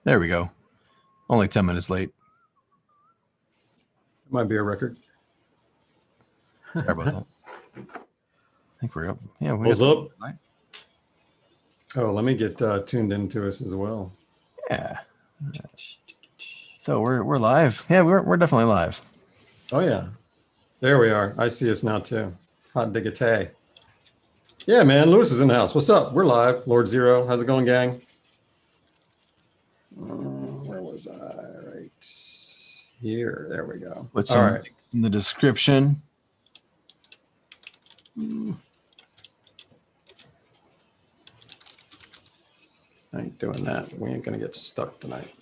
There we go. Only 10 minutes late. Might be a record. Sorry about that. I think we're up. Yeah. What's up? Oh, let me get tuned into us as well. Yeah. So we're live. Yeah, we're definitely live. Oh yeah. There we are. I see us now too. Hot diggity. Yeah, man. Lewis is in the house. What's up? We're live. Lord Zero. How's it going, gang? Where was I? Right here. There we go. Put some links in the description. I ain't doing that. We ain't gonna get stuck tonight.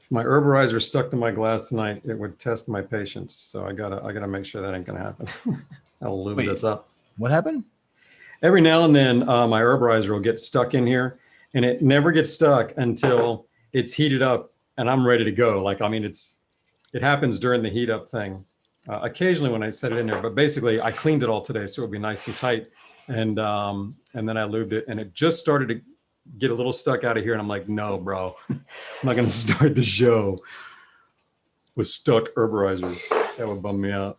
If my herbalizer stuck to my glass tonight, it would test my patience. So I gotta make sure that ain't gonna happen. I'll lube this up. What happened? Every now and then my herbalizer will get stuck in here, and it never gets stuck until it's heated up and I'm ready to go. Like, I mean, it happens during the heat up thing. Occasionally when I set it in there, but basically I cleaned it all today so it'll be nice and tight. And then I lubed it, and it just started to get a little stuck out of here. And I'm like, no, bro, I'm not going to start the show with stuck herbarizers. That would bum me out.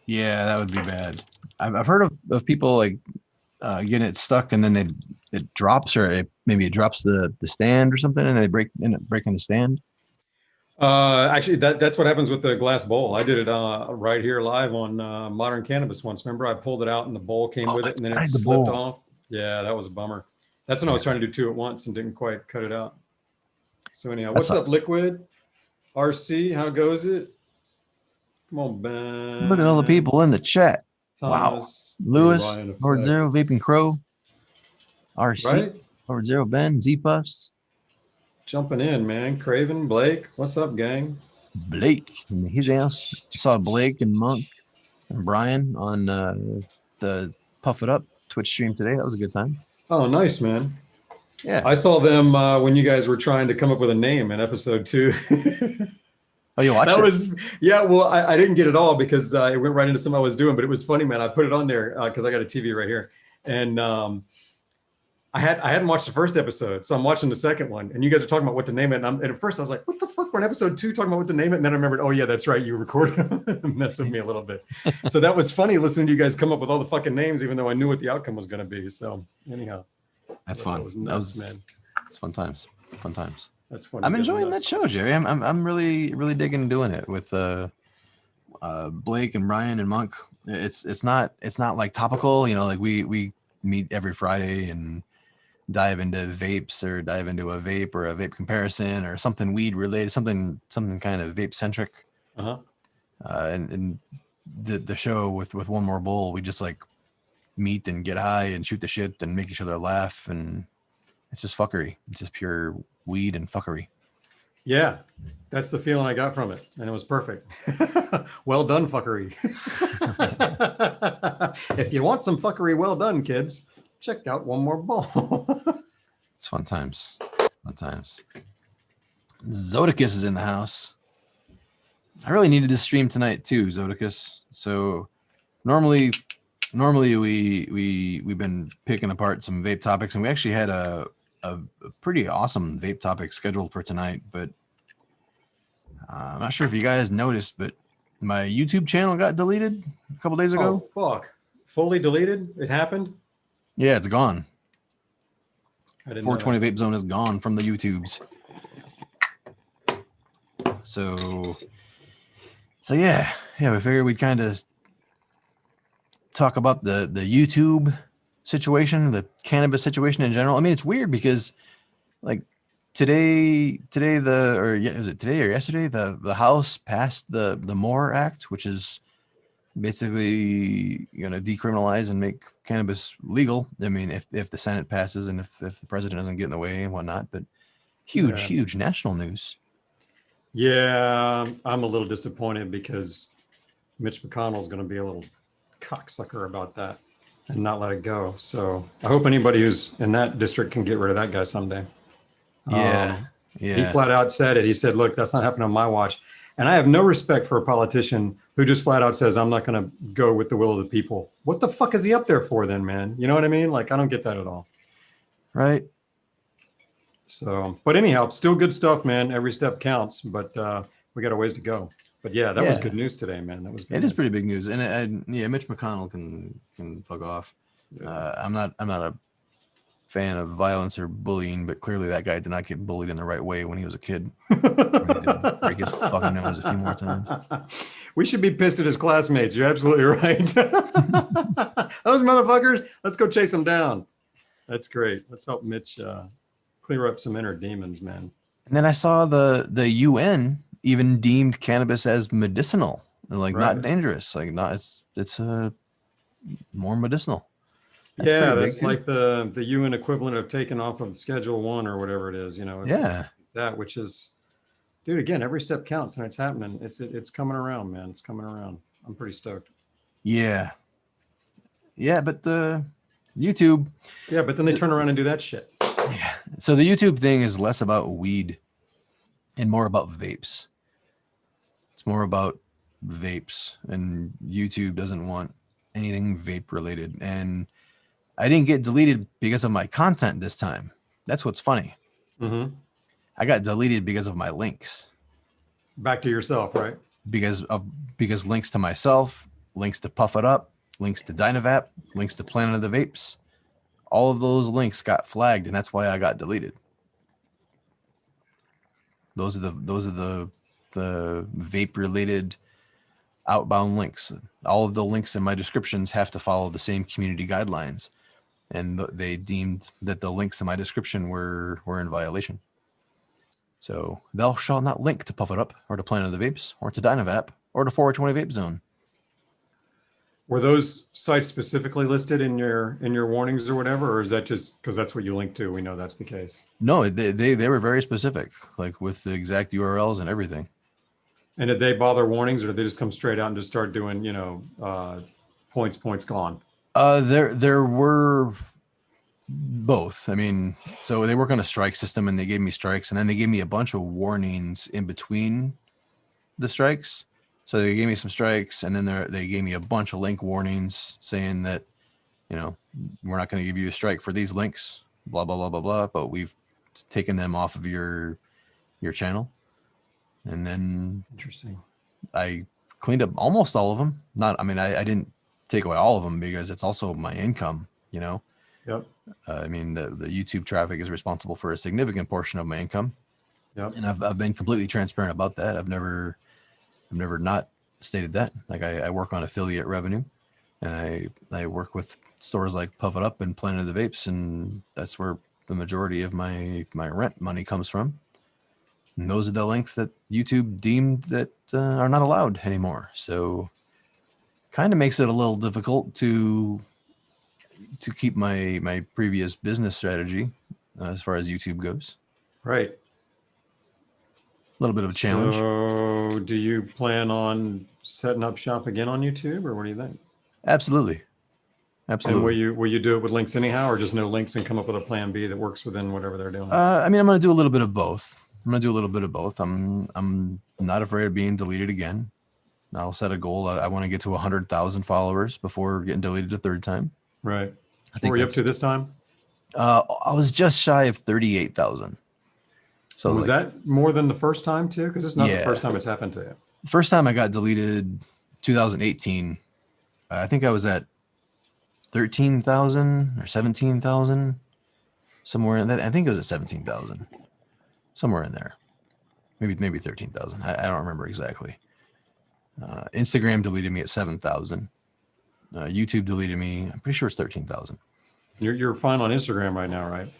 Yeah, that would be bad. I've heard of people like getting it stuck, and then it drops, or maybe it drops the stand or something, and they end up breaking the stand. Actually, that's what happens with the glass bowl. I did it right here live on Modern Cannabis once. Remember, I pulled it out and the bowl came with it, and then it slipped off. Yeah, that was a bummer. That's when I was trying to do 2 at once and didn't quite cut it out. So anyhow, what's up, Liquid? RC, how goes it? Come on, Ben. Look at all the people in the chat. Thomas, wow. Lewis, Lord Zero, Vaping Crow, RC, right? Lord Zero, Ben, Z-Puffs. Jumping in, man. Craven, Blake, what's up, gang? Blake, he's asked. Saw Blake and Monk and Brian on the Puff It Up Twitch stream today. That was a good time. Oh, nice, man. Yeah, I saw them when you guys were trying to come up with a name in episode 2. Oh, you watched it? Yeah. Well, I didn't get it all because it went right into something I was doing, but it was funny, man. I put it on there because I got a TV right here, and I hadn't watched the first episode, so I'm watching the second one, and you guys are talking about what to name it, and at first I was like, "What the fuck?" We're in episode 2 talking about what to name it, and then I remembered, oh yeah, that's right, you recorded, mess with me a little bit. So that was funny listening to you guys come up with all the fucking names, even though I knew what the outcome was going to be. So anyhow, that's fun. That was nuts, man. It's fun times. Fun times. That's fun. I'm enjoying that show, Jerry. I'm really digging doing it with Blake and Brian and Monk. It's not like topical, you know, like we meet every Friday and dive into vapes, or dive into a vape or a vape comparison or something weed related, something kind of vape centric. And the show with One More Bowl, we just like meet and get high and shoot the shit and make each other laugh, and it's just fuckery. It's just pure weed and fuckery. Yeah, that's the feeling I got from it, and it was perfect. Well done, fuckery. If you want some fuckery, well done, kids. Check out One More Bowl. It's fun times. Fun times. Zodicus is in the house. I really needed this stream tonight too, Zodicus. So normally we've been picking apart some vape topics, and we actually had a pretty awesome vape topic scheduled for tonight, but I'm not sure if you guys noticed, but my YouTube channel got deleted a couple days ago. Oh fuck. Fully deleted? It happened? Yeah, it's gone. 420Vapezone is gone from the YouTubes. So yeah, we figured we'd kind of talk about the YouTube situation, the cannabis situation in general. I mean, it's weird because like today was it today or yesterday, the House passed the MORE Act, which is basically going to decriminalize and make cannabis legal. I mean, if the Senate passes and if the president doesn't get in the way and whatnot, but huge national news. Yeah, I'm a little disappointed because Mitch McConnell's going to be a little cocksucker about that and not let it go. So I hope anybody who's in that district can get rid of that guy someday. Yeah. He flat out said it. He said, look, that's not happening on my watch. And I have no respect for a politician who just flat out says, I'm not going to go with the will of the people. What the fuck is he up there for then, man? You know what I mean? Like, I don't get that at all. Right. So, but anyhow, still good stuff, man. Every step counts, but we got a ways to go. But yeah, that was good news today, man. That was good. It is pretty big news, and yeah, Mitch McConnell can fuck off. Yeah. I'm not a fan of violence or bullying, but clearly that guy did not get bullied in the right way when he was a kid. He did break his fucking nose a few more times. We should be pissed at his classmates. You're absolutely right. Those motherfuckers, let's go chase them down. That's great. Let's help Mitch clear up some inner demons, man. And then I saw the UN even deemed cannabis as medicinal, like not dangerous, like not it's more medicinal. That's like the UN equivalent of taking off of Schedule 1 or whatever it is, you know. It's like that, which is, dude, again, every step counts and it's happening. It's coming around, man. It's coming around. I'm pretty stoked. Yeah, but the YouTube. Yeah, but then they turn around and do that shit. Yeah. So the YouTube thing is less about weed and more about vapes. It's more about vapes, and YouTube doesn't want anything vape related. And I didn't get deleted because of my content this time. That's what's funny. Mm-hmm. I got deleted because of my links. Back to yourself, right? Because links to myself, links to Puff It Up, links to ANTI-VAPE, links to Planet of the Vapes. All of those links got flagged, and that's why I got deleted. Those are the vape related outbound links. All of the links in my descriptions have to follow the same community guidelines, and they deemed that the links in my description were in violation. So thou shalt not link to Puff It Up or to Planet of the Vapes or to ANTI-VAPE or to 420Vapezone. Were those sites specifically listed in your warnings or whatever, or is that just because that's what you link to? We know that's the case. No, they were very specific, like with the exact URLs and everything. And did they bother warnings, or did they just come straight out and just start doing, you know, points gone? There were both. I mean, so they work on a strike system, and they gave me strikes, and then they gave me a bunch of warnings in between the strikes. So they gave me some strikes, and then they gave me a bunch of link warnings saying that, you know, we're not going to give you a strike for these links, blah, blah, blah, blah, blah, but we've taken them off of your channel. And then interesting, I cleaned up almost all of them. I didn't take away all of them because it's also my income, you know? Yep. I mean, the YouTube traffic is responsible for a significant portion of my income. Yep. And I've been completely transparent about that. I've never not stated that. Like I work on affiliate revenue, and I work with stores like Puff It Up and Planet of the Vapes, and that's where the majority of my rent money comes from. And those are the links that YouTube deemed that are not allowed anymore. So kind of makes it a little difficult to keep my previous business strategy as far as YouTube goes. Right. A little bit of a challenge. So do you plan on setting up shop again on YouTube, or what do you think? Absolutely. And will you do it with links anyhow, or just no links and come up with a plan B that works within whatever they're doing? I mean, I'm going to do a little bit of both. I'm not afraid of being deleted again. I'll set a goal. I want to get to 100,000 followers before getting deleted a third time. Right. What were you up to this time? I was just shy of 38,000. So was that more than the first time too? Because it's not the first time it's happened to you. The first time I got deleted, 2018. I think I was at 13,000 or 17,000, somewhere in that. I think it was at 17,000, somewhere in there. Maybe 13,000. I don't remember exactly. Instagram deleted me at 7,000. YouTube deleted me. I'm pretty sure it's 13,000. You're fine on Instagram right now, right?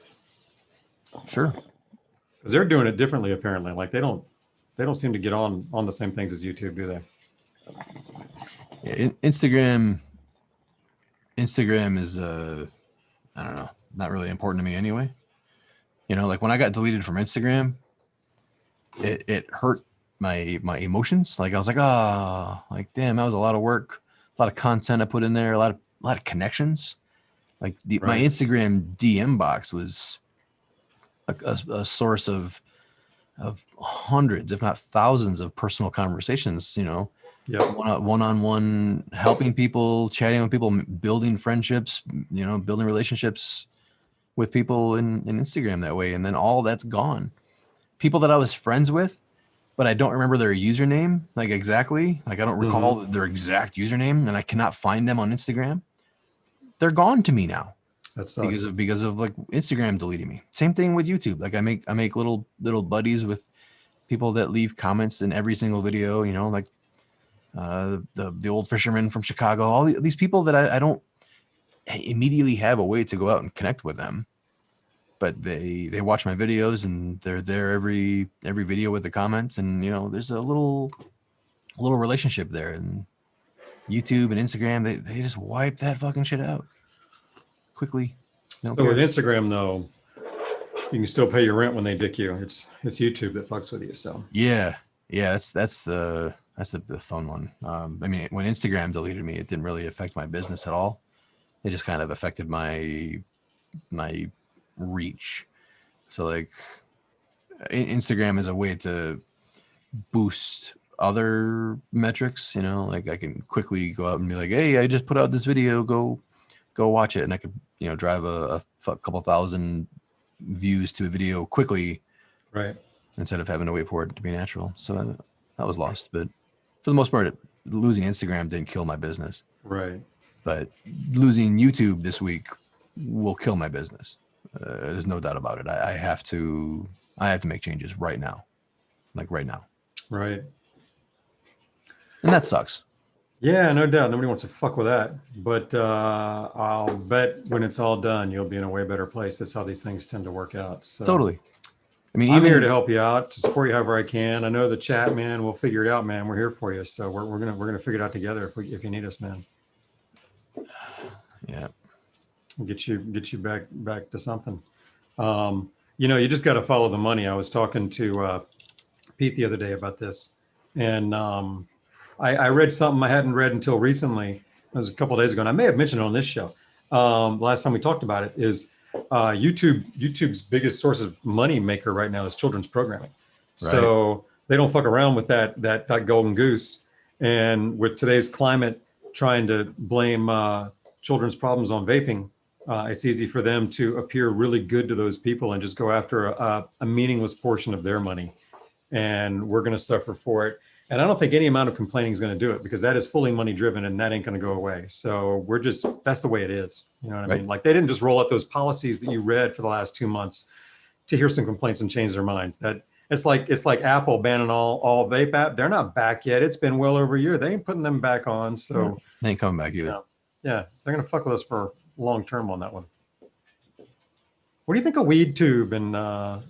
Sure. Because they're doing it differently, apparently. Like they don't seem to get on the same things as YouTube, do they? Yeah, Instagram is I don't know, not really important to me anyway. You know, like when I got deleted from Instagram, it hurt my emotions. Like I was like, like damn, that was a lot of work, a lot of content I put in there, a lot of connections. Like my Instagram DM box was a source of hundreds, if not thousands, of personal conversations. You know, one-on-one, helping people, chatting with people, building friendships. You know, building relationships. with people in Instagram that way. And then all that's gone. People that I was friends with, but I don't remember their username, like exactly. Like I don't recall their exact username, and I cannot find them on Instagram. They're gone to me now That sucks. because of like Instagram deleting me. Same thing with YouTube. Like I make little buddies with people that leave comments in every single video. You know, like the old fisherman from Chicago. All these people that I don't immediately have a way to go out and connect with them, but they watch my videos and they're there every video with the comments, and you know there's a little relationship there. And YouTube and Instagram, they just wipe that fucking shit out quickly. So with Instagram though, you can still pay your rent when they dick you. It's YouTube that fucks with you. So yeah, that's the fun one. I mean, when Instagram deleted me, it didn't really affect my business at all. It just kind of affected my reach. So like Instagram is a way to boost other metrics, you know, like I can quickly go out and be like, hey, I just put out this video, go watch it. And I could, you know, drive a couple thousand views to a video quickly, right, instead of having to wait for it to be natural. So that was lost. But for the most part, losing Instagram didn't kill my business. right. But losing YouTube this week will kill my business. There's no doubt about it. I have to make changes right now, like right now. Right. And that sucks. Yeah, no doubt. Nobody wants to fuck with that. But I'll bet when it's all done, you'll be in a way better place. That's how these things tend to work out. So Totally. I mean, I'm here to help you out, to support you however I can. I know the chat, man. We'll figure it out, man. We're here for you. So we're gonna figure it out together if you need us, man. Yeah. Get you back to something. You know, you just got to follow the money. I was talking to Pete the other day about this, and I read something I hadn't read until recently. It was a couple of days ago, and I may have mentioned it on this show. Last time we talked about it is YouTube's biggest source of money maker right now is children's programming. Right. So they don't fuck around with that golden goose. And with today's climate, trying to blame children's problems on vaping, it's easy for them to appear really good to those people and just go after a meaningless portion of their money. And we're going to suffer for it. And I don't think any amount of complaining is going to do it, because that is fully money driven and that ain't going to go away. So that's the way it is. You know what I mean? Like they didn't just roll out those policies that you read for the last 2 months to hear some complaints and change their minds. That it's like Apple banning all vape app. They're not back yet. It's been well over a year. They ain't putting them back on. So they ain't coming back either. You know, yeah, they're going to fuck with us for long term on that one. What do you think of weed tube and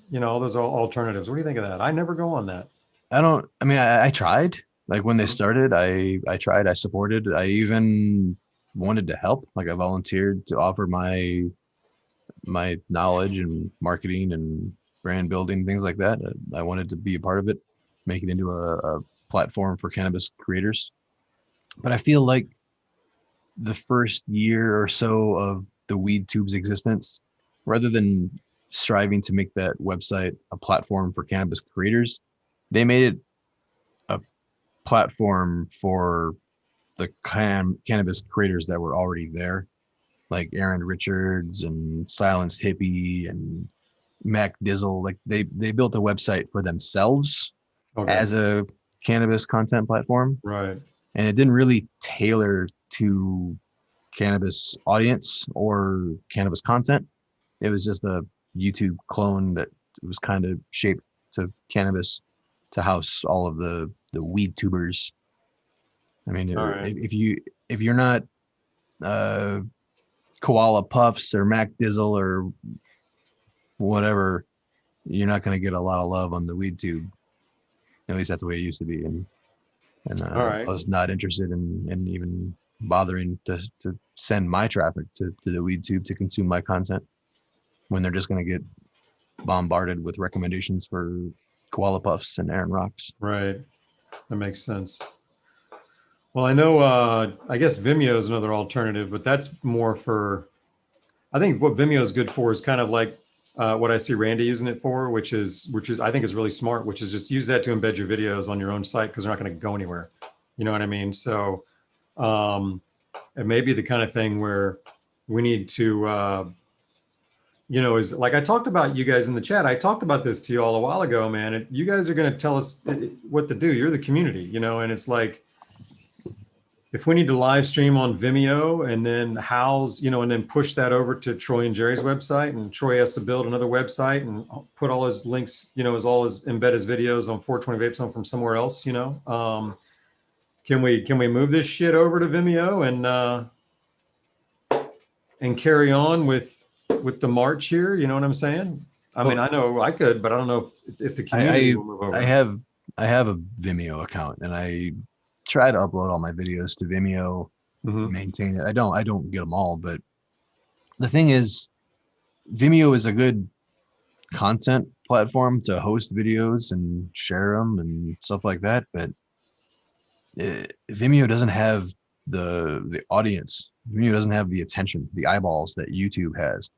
you know, all those alternatives? What do you think of that? I never go on that. I tried, like when they started, I tried, I supported, I even wanted to help. Like I volunteered to offer my knowledge and marketing and brand building, things like that. I wanted to be a part of it, make it into a platform for cannabis creators. But I feel like the first year or so of the Weed Tube's existence, rather than striving to make that website a platform for cannabis creators, they made it a platform for the cannabis creators that were already there, like Aaron Richards and Silence Hippie and Mac Dizzle. Like they built a website for themselves as a cannabis content platform. Right. And it didn't really tailor to cannabis audience or cannabis content. It was just a YouTube clone that was kind of shaped to cannabis to house all of the weed tubers. I mean, if you're not Koala Puffs or Mac Dizzle or whatever, you're not going to get a lot of love on the weed tube. At least that's the way it used to be. And I was not interested in even bothering to send my traffic to the weed tube to consume my content, when they're just going to get bombarded with recommendations for Koala Puffs and Aaron Rocks. Right. That makes sense. Well, I know, I guess Vimeo is another alternative, but that's more for, I think what Vimeo is good for is kind of like what I see Randy using it for, which is I think is really smart, which is just use that to embed your videos on your own site, because they're not going to go anywhere. You know what I mean? So it may be the kind of thing where we need to, you know, is like I talked about you guys in the chat. I talked about this to you all a while ago, man. You guys are going to tell us what to do. You're the community, you know, and it's like, if we need to live stream on Vimeo and then house, you know, and then push that over to Troy and Jerry's website, and Troy has to build another website and put all his links, you know, embed his videos on 420Vapezone from somewhere else, you know. Can we move this shit over to Vimeo and carry on with the march here? You know what I'm saying? I mean, I know I could, but I don't know if the community will move over. I have a Vimeo account, and I try to upload all my videos to Vimeo, maintain it. I don't get them all, but the thing is, Vimeo is a good content platform to host videos and share them and stuff like that, but Vimeo doesn't have the audience. Vimeo doesn't have the attention, the eyeballs that YouTube has.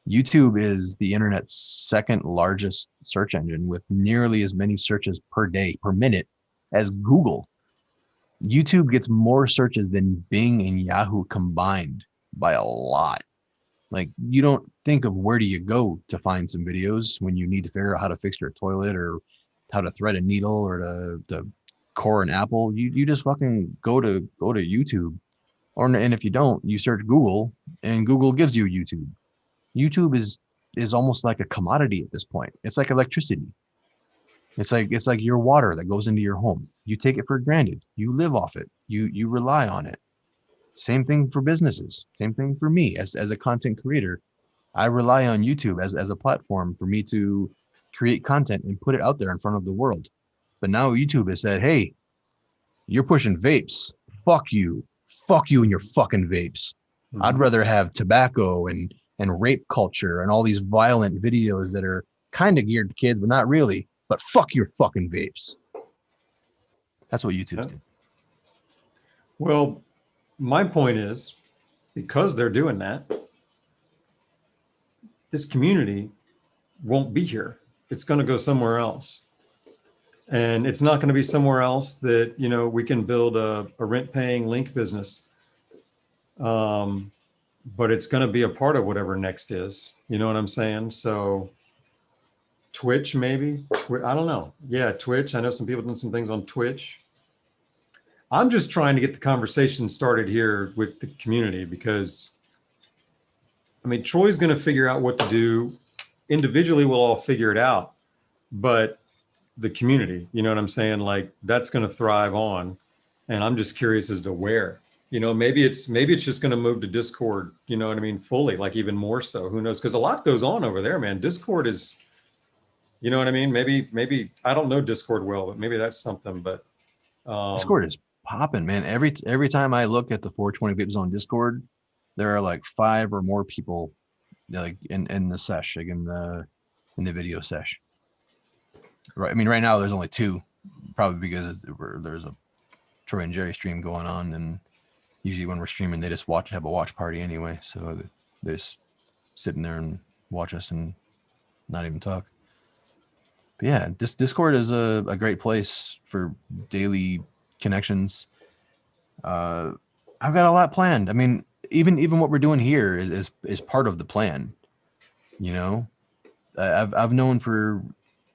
YouTube is the internet's second largest search engine, with nearly as many searches per day, per minute, as Google. YouTube gets more searches than Bing and Yahoo combined by a lot. Like, you don't think of where do you go to find some videos when you need to figure out how to fix your toilet, or how to thread a needle, or to core an apple. You just fucking go to YouTube, and if you don't, you search Google, and Google gives you YouTube. YouTube is almost like a commodity at this point. It's like electricity. It's like your water that goes into your home. You take it for granted. You live off it. You rely on it. Same thing for businesses. Same thing for me as a content creator. I rely on YouTube as a platform for me to create content and put it out there in front of the world. But now YouTube has said, hey, you're pushing vapes. Fuck you. Fuck you and your fucking vapes. I'd rather have tobacco and rape culture and all these violent videos that are kind of geared to kids, but not really. But fuck your fucking vapes. That's what YouTube's doing. Well, my point is, because they're doing that, this community won't be here. It's going to go somewhere else. And it's not going to be somewhere else that, you know, we can build a rent-paying link business. But it's going to be a part of whatever next is. You know what I'm saying? So Twitch, maybe. I don't know. Yeah, Twitch. I know some people doing some things on Twitch. I'm just trying to get the conversation started here with the community, because, I mean, Troy's going to figure out what to do. Individually, we'll all figure it out. But the community, you know what I'm saying? Like, that's going to thrive on. And I'm just curious as to where. You know, maybe it's just going to move to Discord, you know what I mean, fully, like even more so. Who knows? Because a lot goes on over there, man. Discord is, you know what I mean? Maybe I don't know Discord well, but maybe that's something. But Discord is popping, man. Every time I look at the 420Vapezone Discord, there are like 5 or more people, like in the sesh, like in the video sesh. Right. I mean, right now there's only 2, probably because there's a Troy and Jerry stream going on, and usually when we're streaming, they just have a watch party anyway. So they just sit in there and watch us and not even talk. But yeah, this Discord is a great place for daily connections. I've got a lot planned. I mean, even what we're doing here is part of the plan. You know, I've known for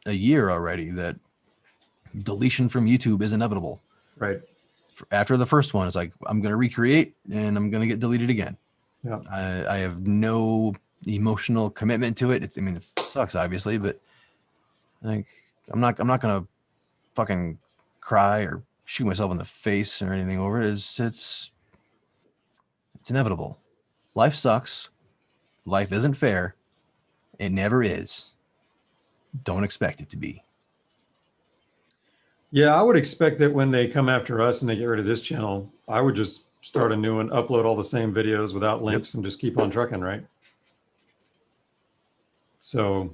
a year already that deletion from YouTube is inevitable. Right. After the first one, it's like, I'm going to recreate and I'm going to get deleted again. Yeah. I have no emotional commitment to it. I mean, it sucks, obviously, but like, I'm not going to fucking cry or shoot myself in the face or anything over it. It's inevitable. Life sucks. Life isn't fair. It never is. Don't expect it to be. Yeah, I would expect that when they come after us and they get rid of this channel, I would just start a new one, upload all the same videos without links, and just keep on trucking, right? So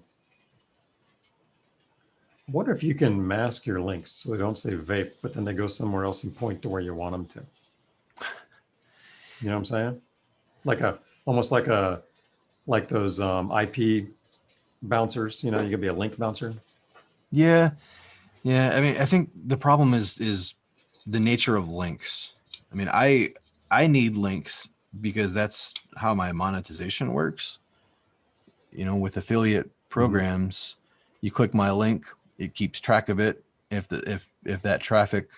I wonder if you can mask your links so they don't say vape, but then they go somewhere else and point to where you want them to. You know what I'm saying? Almost like those IP bouncers, you know, you could be a link bouncer. Yeah. Yeah, I mean, I think the problem is the nature of links. I mean, I need links because that's how my monetization works. you know, with affiliate programs, you click my link, it keeps track of it. If that traffic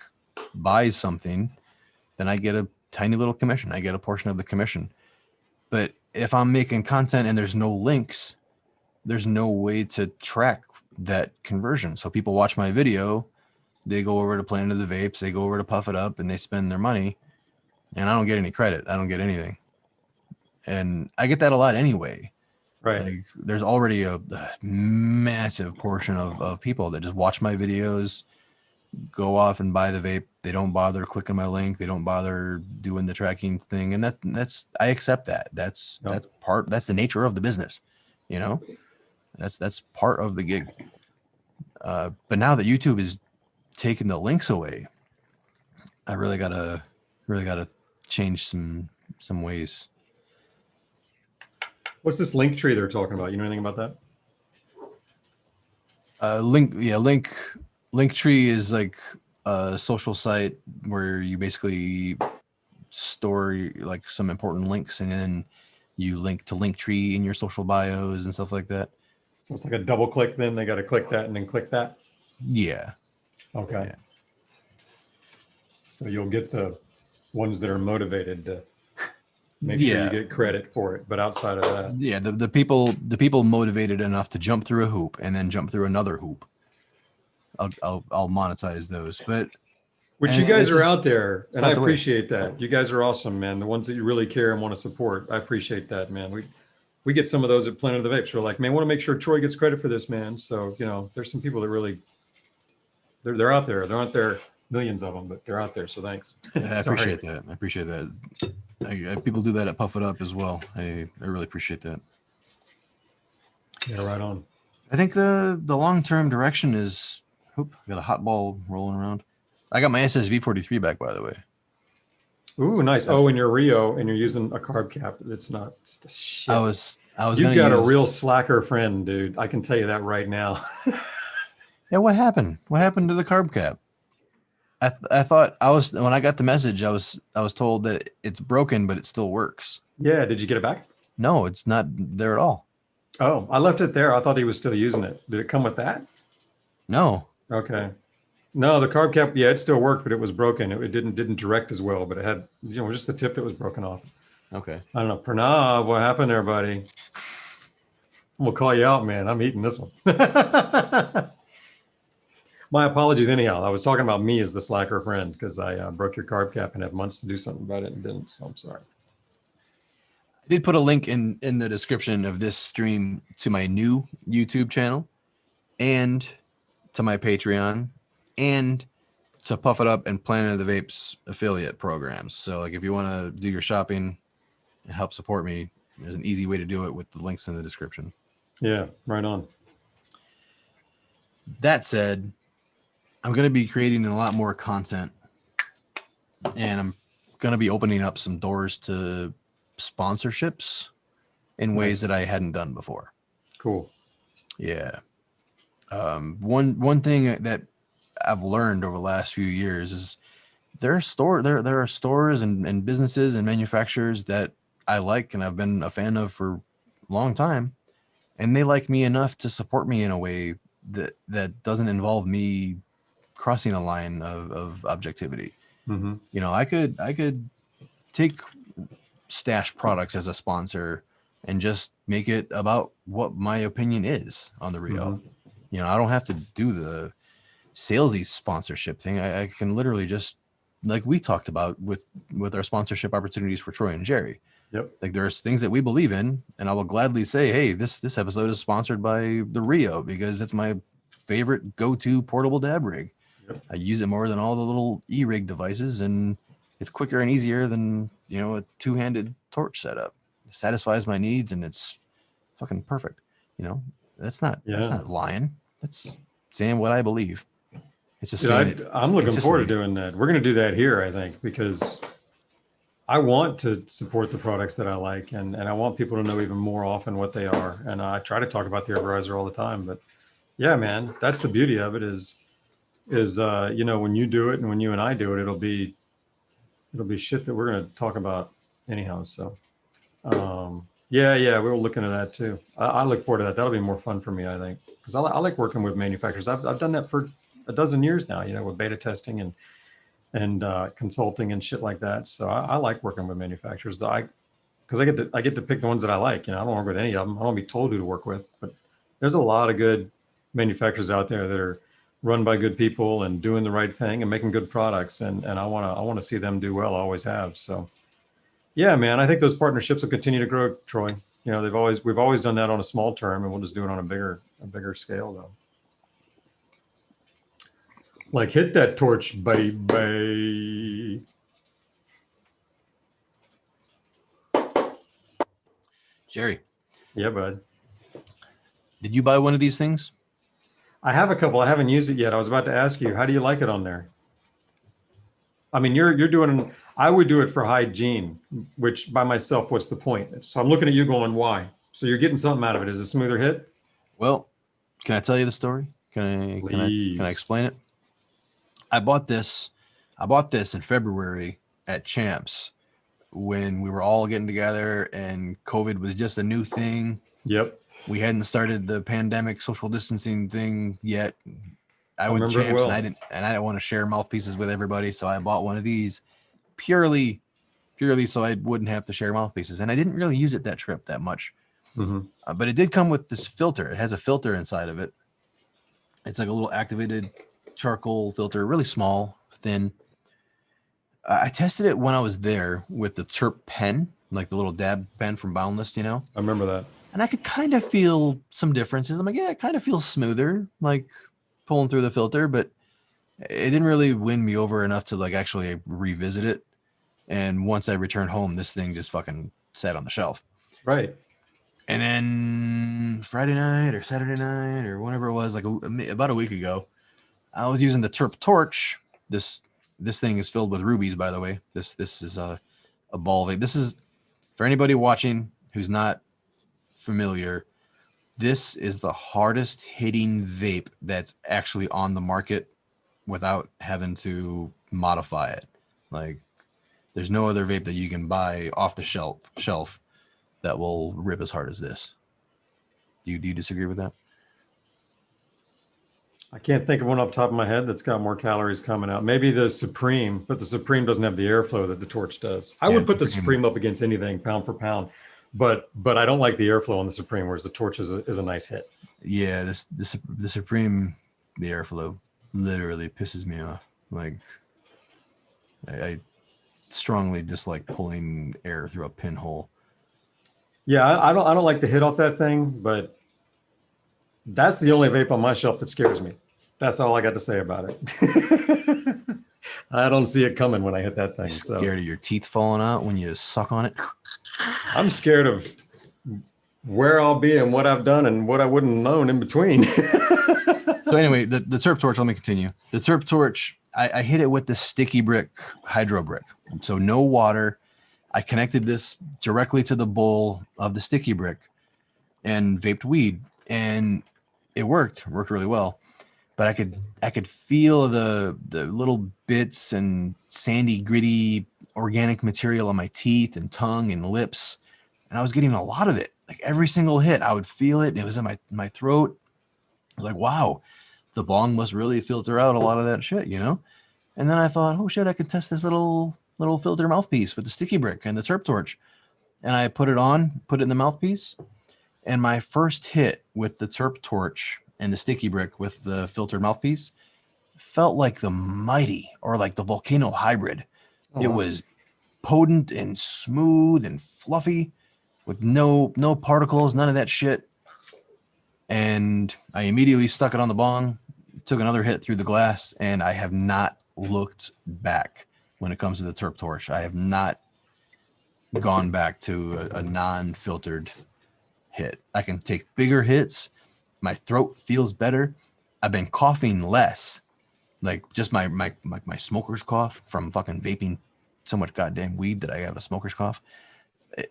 buys something, then I get a tiny little commission. I get a portion of the commission. But if I'm making content and there's no links, there's no way to track that conversion. So people watch my video, they go over to Planet of the Vapes, they go over to Puff It Up, and they spend their money, and I don't get any credit. I don't get anything. And I get that a lot anyway. Right. Like there's already a massive portion of people that just watch my videos, go off and buy the vape. They don't bother clicking my link. They don't bother doing the tracking thing. And that's I accept that. That's the nature of the business, you know. That's part of the gig. But now that YouTube is taking the links away, I really gotta change some ways. What's this link tree they're talking about? You know anything about that? Linktree is like a social site where you basically store like some important links, and then you link to Linktree in your social bios and stuff like that. So it's like a double click, then they got to click that and then click that. Yeah. Okay. Yeah. So you'll get the ones that are motivated to make sure you get credit for it. But outside of that, yeah, the people motivated enough to jump through a hoop and then jump through another hoop, I'll monetize those. But which you guys are out there, and I appreciate that. You guys are awesome, man. The ones that you really care and want to support, I appreciate that, man. We get some of those at Planet of the Vapes. We're like, man, want to make sure Troy gets credit for this, man. So, you know, there's some people that really, they're out there. There aren't there millions of them, but they're out there. So thanks. I appreciate that. I appreciate that. People do that at Puff It Up as well. I really appreciate that. Yeah, right on. I think the long-term direction is, I got a hot ball rolling around. I got my SSV43 back, by the way. Ooh, nice. Oh, and you're Rio, and you're using a carb cap. It's not it's the shit. I was. You've got a real slacker friend, dude. I can tell you that right now. Yeah, what happened? What happened to the carb cap? I thought when I got the message, I was told that it's broken, but it still works. Yeah. Did you get it back? No, it's not there at all. Oh, I left it there. I thought he was still using it. Did it come with that? No. Okay. No, the carb cap, yeah, it still worked, but it was broken. It didn't direct as well, but it had, you know, just the tip that was broken off. Okay. I don't know. Pranav, what happened there, buddy? We'll call you out, man. I'm eating this one. My apologies anyhow. I was talking about me as the slacker friend because I broke your carb cap and had months to do something about it and didn't, so I'm sorry. I did put a link in the description of this stream to my new YouTube channel and to my Patreon and to Puff It Up and Planet of the Vapes affiliate programs. So like if you want to do your shopping and help support me, there's an easy way to do it with the links in the description. Yeah, right on. That said, I'm going to be creating a lot more content, and I'm going to be opening up some doors to sponsorships in ways that I hadn't done before. Cool. Yeah. One thing that I've learned over the last few years is there are stores and businesses and manufacturers that I like and I've been a fan of for a long time, and they like me enough to support me in a way that doesn't involve me crossing a line of objectivity. Mm-hmm. You know, I could take Stash Products as a sponsor and just make it about what my opinion is on the Rio. Mm-hmm. You know, I don't have to do the salesy sponsorship thing. I can literally just, like we talked about with our sponsorship opportunities for Troy and Jerry. Yep. Like there's things that we believe in, and I will gladly say, hey, this episode is sponsored by the Rio because it's my favorite go-to portable dab rig. Yep. I use it more than all the little e-rig devices, and it's quicker and easier than, you know, a two-handed torch setup. It satisfies my needs, and it's fucking perfect. You know, that's not lying. That's saying what I believe. It's just saying I'm looking forward to doing that. We're going to do that here, I think, because I want to support the products that I like, and I want people to know even more often what they are. And I try to talk about the herborizer all the time, but yeah, man, that's the beauty of it is you know, when you do it and when you and I do it, it'll be shit that we're going to talk about anyhow. So Yeah, we were looking at that too. I look forward to that. That'll be more fun for me, I think, because I like working with manufacturers. I've done that for a dozen years now, with beta testing and consulting and shit like that. So I like working with manufacturers. Because I get to pick the ones that I like. I don't work with any of them. I don't be told who to work with. But there's a lot of good manufacturers out there that are run by good people and doing the right thing and making good products. And I wanna see them do well. I always have. So yeah, man, I think those partnerships will continue to grow, Troy. We've always done that on a small term, and we'll just do it on a bigger scale though. Like, hit that torch, baby. Jerry, Yeah, bud. Did you buy one of these things? I have a couple. I haven't used it yet. I was about to ask you, how do you like it on there? I mean, you're doing, I would do it for hygiene, which by myself, what's the point? So I'm looking at you going, why? So you're getting something out of it. Is it a smoother hit? Well, can I tell you the story? Can I explain it? I bought this in February at Champs when we were all getting together and COVID was just a new thing. Yep. We hadn't started the pandemic social distancing thing yet. I went to remember it Champs well. and I didn't want to share mouthpieces with everybody, so I bought one of these purely so I wouldn't have to share mouthpieces. And I didn't really use it that trip that much. Mm-hmm. But it did come with this filter. It has a filter inside of it. It's like a little activated charcoal filter, really small, thin. I tested it when I was there with the Terp pen, like the little dab pen from Boundless, I remember that. And I could kind of feel some differences. I'm like, yeah, it kind of feels smoother, like pulling through the filter, but it didn't really win me over enough to like actually revisit it. And once I returned home, this thing just fucking sat on the shelf. Right. And then Friday night or Saturday night or whenever it was, like about a week ago, I was using the Terp Torch. This thing is filled with rubies, by the way. This is a ball vape. This is, for anybody watching who's not familiar, this is the hardest hitting vape that's actually on the market without having to modify it. Like, there's no other vape that you can buy off the shelf that will rip as hard as this. Do you disagree with that? I can't think of one off the top of my head that's got more calories coming out. Maybe the Supreme, but the Supreme doesn't have the airflow that the Torch does. I would put the Supreme up against anything pound for pound, but I don't like the airflow on the Supreme, whereas the Torch is a nice hit. Yeah, the Supreme, the airflow literally pisses me off. Like, I strongly dislike pulling air through a pinhole. Yeah, I don't like the hit off that thing, but that's the only vape on my shelf that scares me. That's all I got to say about it. I don't see it coming when I hit that thing. You're scared of your teeth falling out when you suck on it? I'm scared of where I'll be and what I've done and what I wouldn't have known in between. So anyway, the Terp Torch, let me continue. The Terp Torch, I hit it with the sticky brick hydro brick. So no water. I connected this directly to the bowl of the sticky brick and vaped weed, and it worked really well. But I could feel the little bits and sandy, gritty, organic material on my teeth and tongue and lips, and I was getting a lot of it. Like every single hit, I would feel it. And it was in my throat. I was like, wow, the bong must really filter out a lot of that shit, And then I thought, oh shit, I could test this little filter mouthpiece with the sticky brick and the Terp Torch. And I put it in the mouthpiece. And my first hit with the Terp Torch and the sticky brick with the filtered mouthpiece felt like the Mighty or like the Volcano Hybrid. Oh, it wow. was potent and smooth and fluffy with no particles, none of that shit. And I immediately stuck it on the bong, took another hit through the glass, and I have not looked back when it comes to the Terp Torch. I have not gone back to a non-filtered hit. I can take bigger hits. My throat feels better. I've been coughing less, like just my smoker's cough from fucking vaping so much goddamn weed that I have a smoker's cough.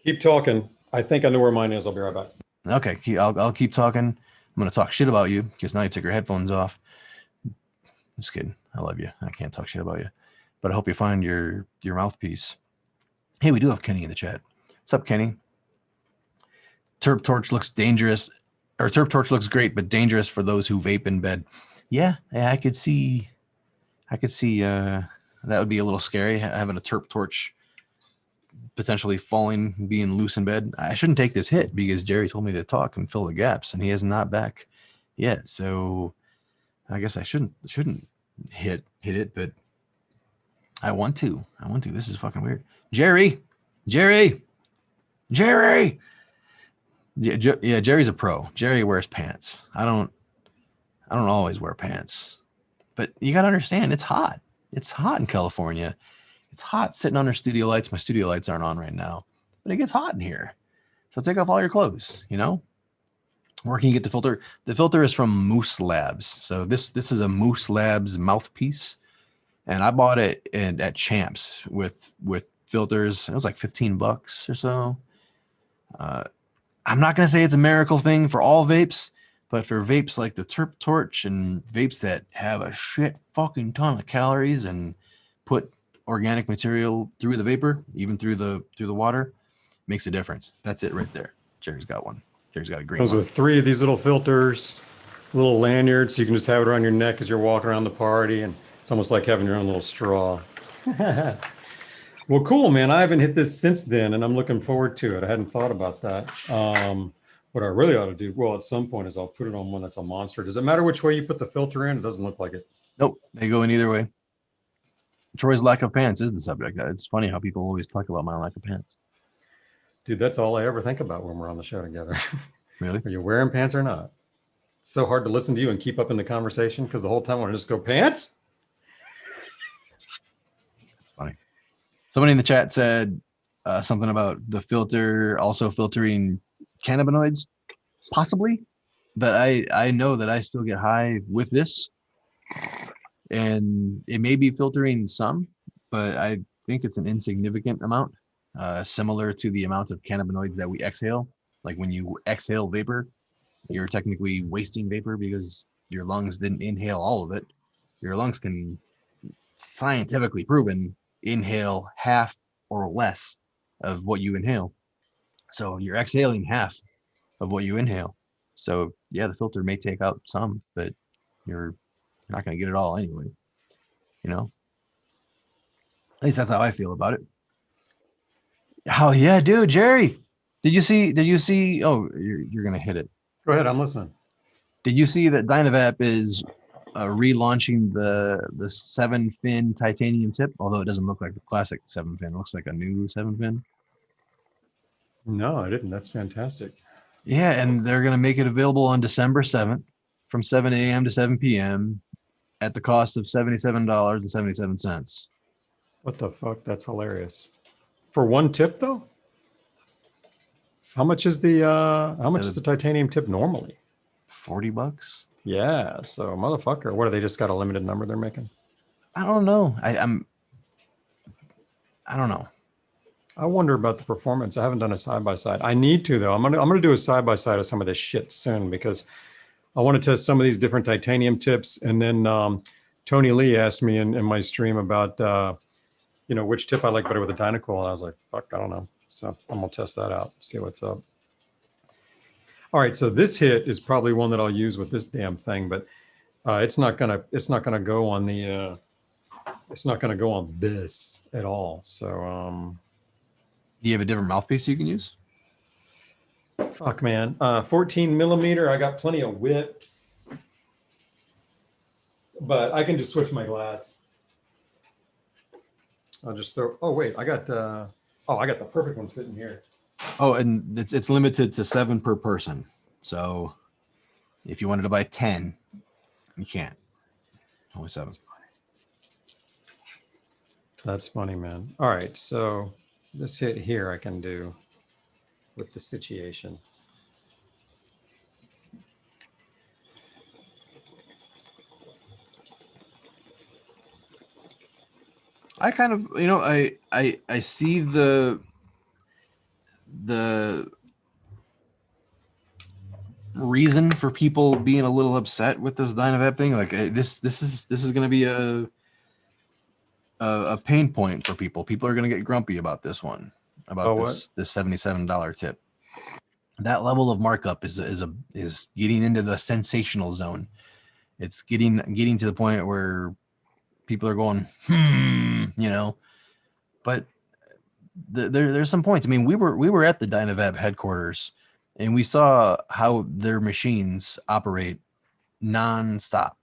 Keep talking. I think I know where mine is. I'll be right back. Okay, I'll keep talking. I'm gonna talk shit about you because now you took your headphones off. Just kidding. I love you. I can't talk shit about you, but I hope you find your mouthpiece. Hey, we do have Kenny in the chat. What's up, Kenny? Terp Torch looks dangerous, or Terp Torch looks great, but dangerous for those who vape in bed. Yeah, I could see that would be a little scary, having a Terp Torch potentially falling, being loose in bed. I shouldn't take this hit because Jerry told me to talk and fill the gaps, and he is not back yet. So I guess I shouldn't hit it, but I want to. This is fucking weird. Jerry. Yeah, Jerry's a pro. Jerry wears pants. I don't always wear pants, but you got to understand, it's hot. It's hot in California. It's hot sitting under studio lights. My studio lights aren't on right now, but it gets hot in here. So take off all your clothes, you know? Where can you get the filter? The filter is from Moose Labs. So this is a Moose Labs mouthpiece. And I bought it at Champs with filters. It was like $15 or so. I'm not going to say it's a miracle thing for all vapes, but for vapes like the Terp Torch and vapes that have a shit fucking ton of calories and put organic material through the vapor, even through the water, makes a difference. That's it right there. Jerry's got one. Jerry's got a green Comes one. with 3 of these little filters, little lanyards, so you can just have it around your neck as you're walking around the party, and it's almost like having your own little straw. Well, cool, man. I haven't hit this since then, and I'm looking forward to it. I hadn't thought about that. What I really ought to do, well, at some point, is I'll put it on one that's a monster. Does it matter which way you put the filter in? It doesn't look like it. Nope, they go in either way. Troy's lack of pants is the subject. It's funny how people always talk about my lack of pants. Dude, that's all I ever think about when we're on the show together. Really? Are you wearing pants or not? It's so hard to listen to you and keep up in the conversation because the whole time I want to just go, pants? It's funny. Somebody in the chat said something about the filter also filtering cannabinoids, possibly. But I know that I still get high with this. And it may be filtering some, but I think it's an insignificant amount, similar to the amount of cannabinoids that we exhale. Like when you exhale vapor, you're technically wasting vapor because your lungs didn't inhale all of it. Your lungs can, scientifically proven, inhale half or less of what you inhale. So you're exhaling half of what you inhale. So yeah, the filter may take out some, but you're not going to get it all anyway, you know? At least that's how I feel about it. Oh yeah, dude, Jerry, did you see, oh, you're going to hit it. Go ahead, I'm listening. Did you see that DynaVap is relaunching the 7-fin titanium tip? Although it doesn't look like the classic 7-fin, it looks like a new 7-fin. No, I didn't. That's fantastic. Yeah, and they're going to make it available on December 7th from 7 a.m. to 7 p.m. at the cost of $77.77. What the fuck? That's hilarious. For one tip, though? How much is the titanium tip normally? $40. Yeah, so motherfucker. What, are they just got a limited number they're making? I don't know. I don't know. I wonder about the performance. I haven't done a side-by-side. I need to, though. I'm gonna do a side-by-side of some of this shit soon because I want to test some of these different titanium tips. And then Tony Lee asked me in my stream about which tip I like better with the Dynacool. And I was like, fuck, I don't know. So I'm gonna test that out, see what's up. All right, so this hit is probably one that I'll use with this damn thing, but it's not gonna go on the it's not gonna go on this at all. So Do you have a different mouthpiece you can use? fuck, man. 14 millimeter. I got plenty of whips, but I can just switch my glass. I'll just throw. Oh wait, I got the perfect one sitting here. Oh, and it's limited to 7 per person. So if you wanted to buy 10, you can't. Only 7. That's funny, man. All right, so this hit here I can do with the situation. I kind of, I see the reason for people being a little upset with this DynaVap thing. Like this is going to be a pain point for people. People are going to get grumpy about this one, about this $77 tip. that level of markup is getting into the sensational zone. It's getting to the point where people are going, you know. But there's some points. I mean, we were at the ANTI-VAPE headquarters, and we saw how their machines operate non-stop.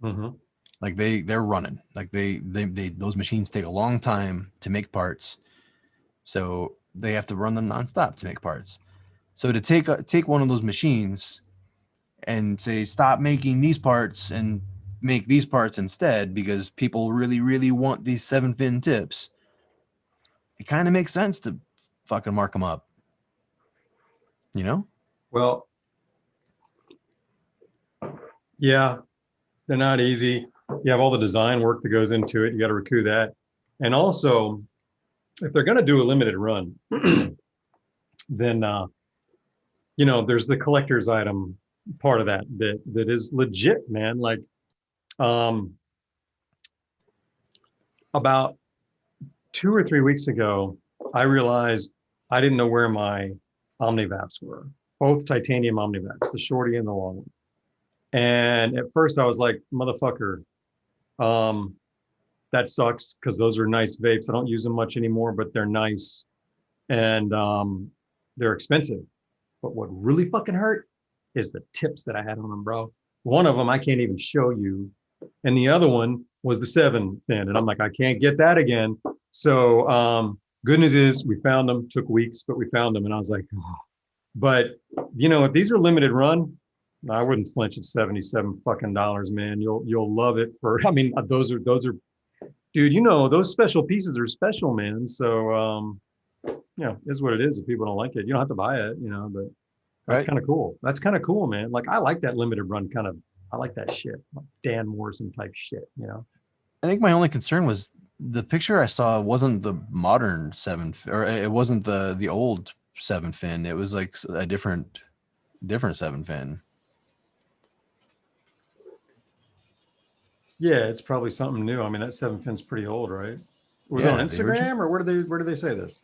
Mm-hmm. Like they're running. Like they those machines take a long time to make parts, so they have to run them nonstop to make parts. So to take one of those machines and say stop making these parts and make these parts instead because people really want these 7-fin tips, it kind of makes sense to fucking mark them up, you know? Well, yeah, they're not easy. You have all the design work that goes into it. You got to recoup that. And also, if they're going to do a limited run, then, you know, there's the collector's item part of that is legit, man. Like, about 2 or 3 weeks ago, I realized I didn't know where my ANTI-VAPes were, both titanium ANTI-VAPes, the shorty and the long one. And at first I was like, motherfucker, that sucks because those are nice vapes. I don't use them much anymore, but they're nice and they're expensive. But what really fucking hurt is the tips that I had on them, bro. One of them I can't even show you. And the other one was the 7-fin. And I'm like, I can't get that again. So good news is we found them. Took weeks, but we found them. And I was like, oh. But you know, if these are limited run, I wouldn't flinch at $77 fucking dollars, man. You'll love it for. I mean, those are, dude. You know, those special pieces are special, man. So yeah, it's what it is. If people don't like it, you don't have to buy it, you know. But that's kind of cool. That's kind of cool, man. Like I like that limited run kind of. I like that shit, like Dan Morrison type shit, you know. I think my only concern was the picture I saw wasn't the modern 7, or it wasn't the old 7-fin. It was like a different 7-fin. Yeah, it's probably something new. I mean, that 7-fin's pretty old, right? Was it on Instagram or where did they say this?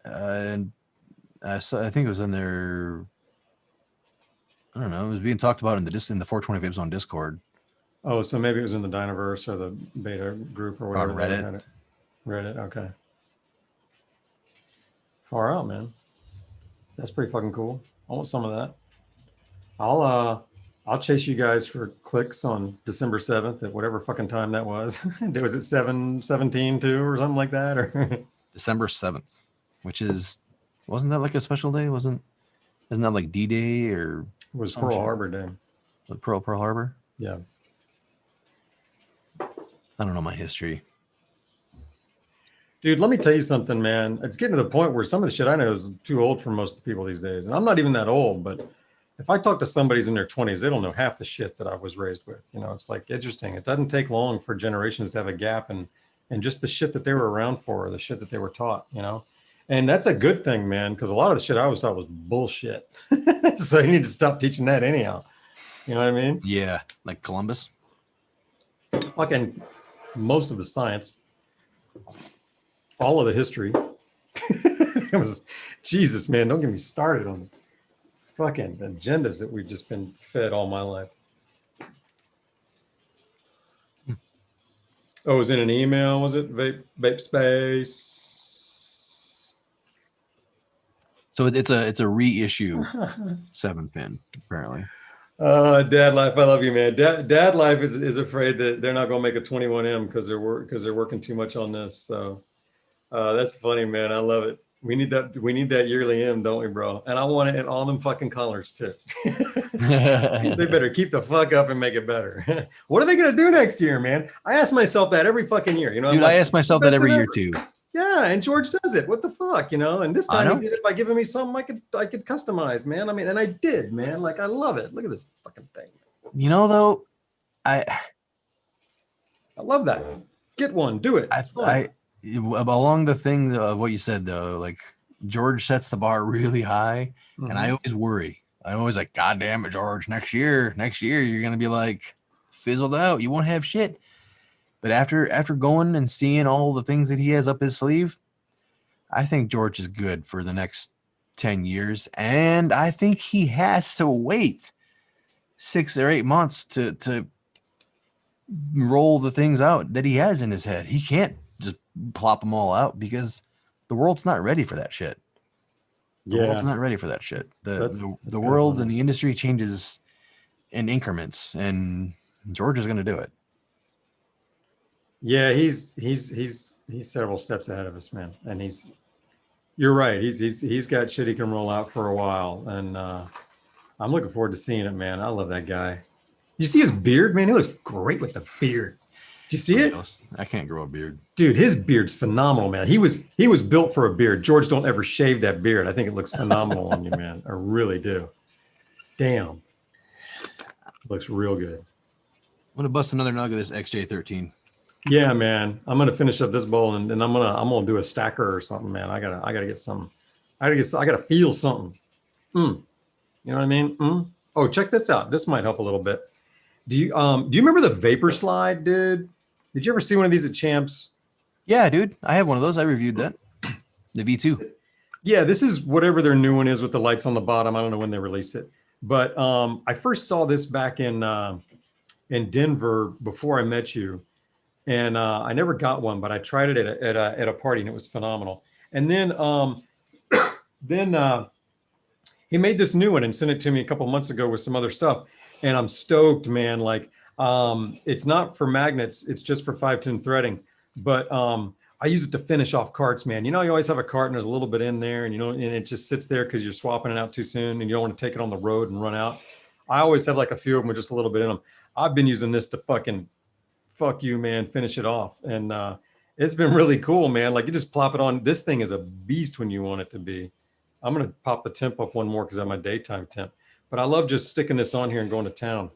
And I think it was in their. I don't know. It was being talked about in the 420Vapezone Discord. Oh, so maybe it was in the Dynaverse or the beta group or whatever. On Reddit. Reddit, okay. Far out, man. That's pretty fucking cool. I want some of that. I'll chase you guys for clicks on December 7th at whatever fucking time that was. Was it 7/17 too or something like that? Or December 7th, which wasn't that like a special day? Isn't that like D-Day or it was Pearl Harbor Day? Pearl Harbor? Yeah. I don't know my history. Dude, let me tell you something, man. It's getting to the point where some of the shit I know is too old for most people these days. And I'm not even that old, but if I talk to somebody's in their 20s, they don't know half the shit that I was raised with. You know, it's like interesting. It doesn't take long for generations to have a gap and just the shit that they were around for, or the shit that they were taught, you know? And that's a good thing, man, because a lot of the shit I was taught was bullshit. So you need to stop teaching that anyhow. You know what I mean? Yeah, like Columbus. Fucking most of the science, all of the history. It was, Jesus, man, don't get me started on the fucking agendas that we've just been fed all my life. Oh, it was in an email, was it? Vape Space. So it's a reissue 7-fin, apparently. Dad Life, I love you, man. Dad Life is afraid that they're not going to make a 21M because they're working too much on this. So that's funny, man. I love it. We need that yearly M, don't we, bro? And I want it in all them fucking colors too. They better keep the fuck up and make it better. What are they gonna do next year, man? I ask myself that every fucking year. You know, dude, I ask myself that every year too. Yeah, and George does it. What the fuck, you know? And this time he did it by giving me something I could customize, man. I mean, and I did, man. Like I love it. Look at this fucking thing. You know, though, I love that. Get one. Do it. It's fun. Along the thing of what you said, though, like George sets the bar really high, and I always worry. I'm always like, God damn it, George, next year you're gonna be like fizzled out. You won't have shit. But after going and seeing all the things that he has up his sleeve, I think George is good for the next 10 years. And I think he has to wait 6 or 8 months to roll the things out that he has in his head. He can't just plop them all out because the world's not ready for that shit. The world's not ready for that shit. That's The world and the industry changes in increments, and George is going to do it. Yeah, he's several steps ahead of us, man. And you're right. He's got shit he can roll out for a while, and I'm looking forward to seeing it, man. I love that guy. You see his beard, man? He looks great with the beard. Did you see it? I can't grow a beard, dude. His beard's phenomenal, man. He was built for a beard. George, don't ever shave that beard. I think it looks phenomenal on you, man. I really do. Damn, looks real good. I'm gonna bust another nug of this XJ13. Yeah, man. I'm gonna finish up this bowl, and I'm gonna do a stacker or something, man. I gotta get some. I gotta feel something. You know what I mean? Oh, check this out. This might help a little bit. Do you remember the vapor slide, dude? Did you ever see one of these at Champs? Yeah, dude. I have one of those. I reviewed that. The V2. Yeah, this is whatever their new one is with the lights on the bottom. I don't know when they released it, but I first saw this back in Denver before I met you, and I never got one, but I tried it at a party, and it was phenomenal. And then he made this new one and sent it to me a couple months ago with some other stuff, and I'm stoked, man. Like, it's not for magnets; it's just for 510 threading, but I use it to finish off carts, man. You know, you always have a cart and there's a little bit in there, and and it just sits there because you're swapping it out too soon and you don't want to take it on the road and run out. I always have like a few of them with just a little bit in them. I've been using this to fucking fuck you, man, finish it off. And it's been really cool, man. Like, you just plop it on. This thing is a beast when you want it to be. I'm going to pop the temp up one more because I have my daytime temp. But I love just sticking this on here and going to town.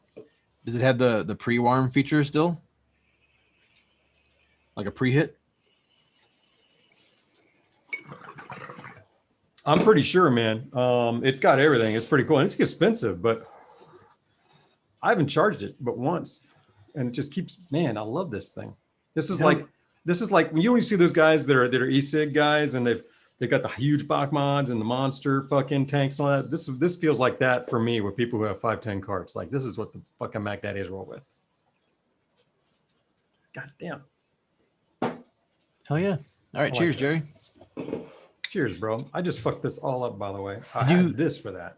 Does it have the pre-warm feature still? Like a pre-hit? I'm pretty sure, man. It's got everything. It's pretty cool. And it's expensive, but I haven't charged it but once. And it just keeps, man, I love this thing. This is like when you see those guys that are e-cig guys, and they've got the huge Bach mods and the monster fucking tanks and all that. This feels like that for me with people who have 510 carts. Like, this is what the fucking Mac Daddies roll with. God damn. Hell yeah. All right, cheers, Jerry. Cheers, bro. I just fucked this all up, by the way. I had this for that.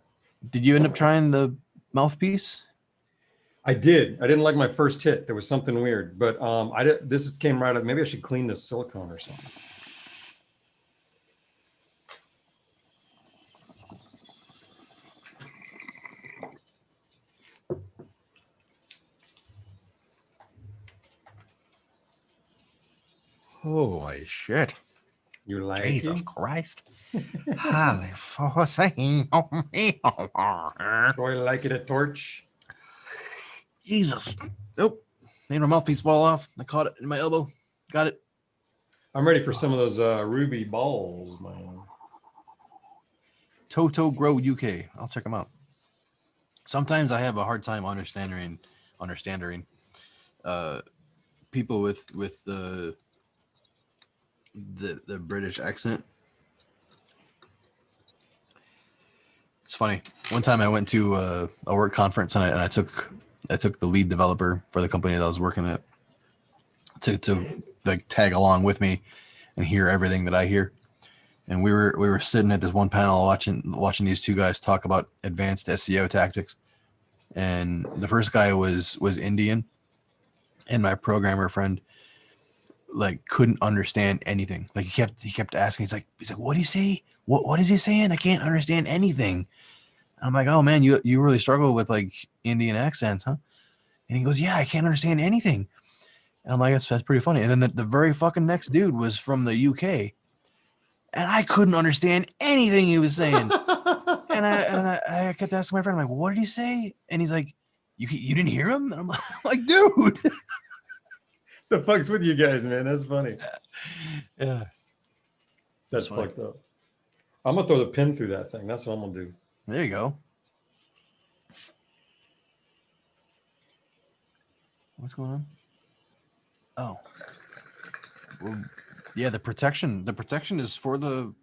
Did you end up trying the mouthpiece? I did. I didn't like my first hit. There was something weird, but this came right up. Maybe I should clean this silicone or something. Holy shit. You like Jesus it? Christ. Holy forcing. Troy, like it a torch? Jesus. Nope. Made my mouthpiece fall off. I caught it in my elbow. Got it. I'm ready for some of those ruby balls, man. Toto Grow UK. I'll check them out. Sometimes I have a hard time understanding people with the British accent. It's funny. One time I went to a work conference and I took the lead developer for the company that I was working at to like tag along with me and hear everything that I hear. And we were sitting at this one panel watching these two guys talk about advanced SEO tactics. And the first guy was Indian, and my programmer friend like couldn't understand anything. Like he kept asking. He's like, what do you say? What is he saying? I can't understand anything. I'm like, oh man, you really struggle with like Indian accents, huh? And he goes, yeah, I can't understand anything. And I'm like, that's pretty funny. And then the very fucking next dude was from the UK, and I couldn't understand anything he was saying. and I kept asking my friend, I'm like, what did he say? And he's like, you didn't hear him? And I'm like, dude. The fuck's with you guys, man? That's funny. Yeah. That's fucked up. I'm going to throw the pin through that thing. That's what I'm going to do. There you go. What's going on? Oh. Well, yeah, the protection is for the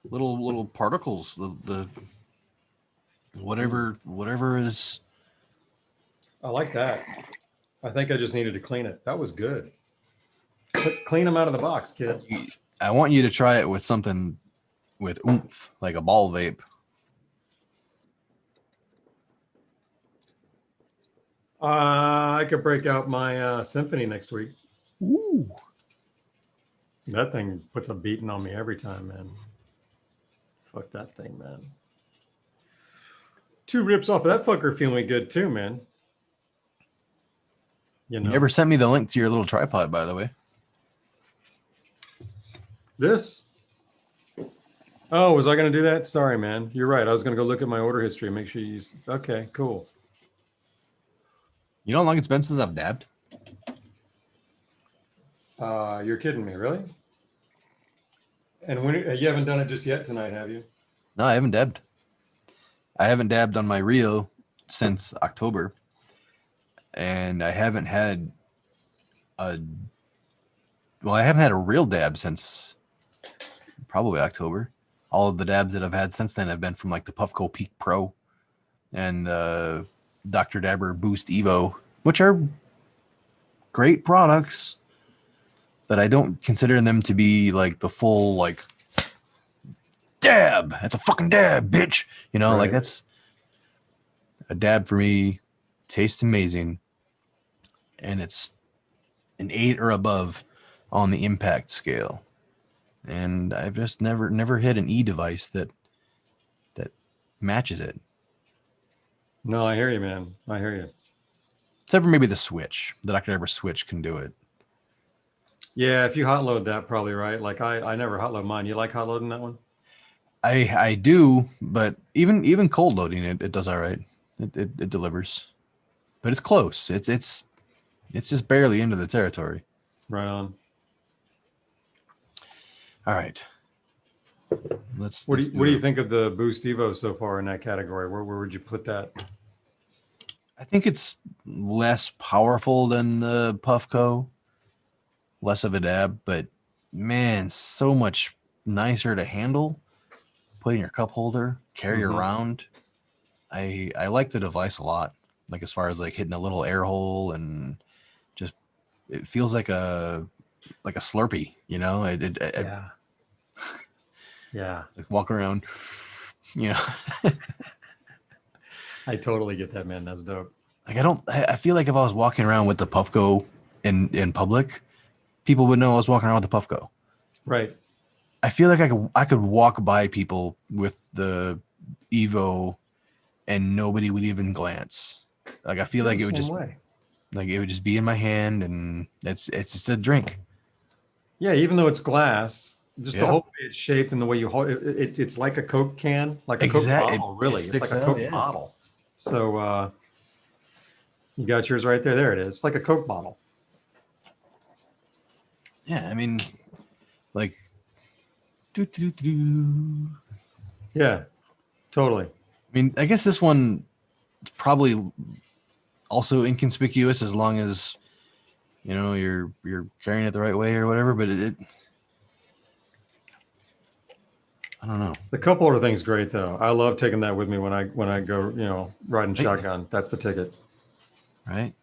little particles, the whatever is. I like that. I think I just needed to clean it. That was good. Clean them out of the box, kids. I want you to try it with something with oomph, like a ball vape. I could break out my Symphony next week. Ooh. That thing puts a beating on me every time, man. Fuck that thing, man. 2 rips off of that fucker feeling good too, man. You know? You never sent me the link to your little tripod, by the way. This? Oh, was I going to do that? Sorry, man. You're right. I was going to go look at my order history and make sure you use. Okay, cool. You know how long it's been since I've dabbed? You're kidding me, really? And when you haven't done it just yet tonight, have you? No, I haven't dabbed. I haven't dabbed on my Rio since October. And I haven't had I haven't had a real dab since probably October. All of the dabs that I've had since then have been from like the Puffco Peak Pro and Dr. Dabber Boost Evo, which are great products, but I don't consider them to be like the full like dab. That's a fucking dab, bitch. You know, like that's a dab for me. Tastes amazing, and it's an 8 or above on the impact scale. And I've just never hit an device that matches it. No, I hear you, man. I hear you. Except for maybe the Switch. The Dr. Dabber Switch can do it. Yeah, if you hot load that, probably right. Like I never hot load mine. You like hot loading that one? I do, but even cold loading it does all right. It delivers, but it's close. It's just barely into the territory. Right on. All right. What do you think of the Boost Evo so far in that category? Where would you put that? I think it's less powerful than the Puffco, less of a dab, but man, so much nicer to handle. Put in your cup holder, carry around. I like the device a lot. Like as far as like hitting a little air hole and just it feels like a Slurpee, you know. Yeah. Yeah. Like walk around, you know. I totally get that, man. That's dope. Like I feel like if I was walking around with the Puffco in public, people would know I was walking around with the Puffco. Right. I feel like I could walk by people with the Evo and nobody would even glance. Like I feel like it would just like it would just be in my hand and it's just a drink. Yeah, even though it's glass, just the whole way it's shaped and the way you hold it, it's like a Coke can, like a Coke bottle, really. It's like a Coke bottle. So you got yours right there. There it is. It's like a Coke bottle. Yeah, I mean, like, yeah, totally. I mean, I guess this one is probably also inconspicuous as long as you know you're carrying it the right way or whatever. But it I don't know. The cup holder thing's great though. I love taking that with me when I go, you know, riding shotgun. That's the ticket. Right.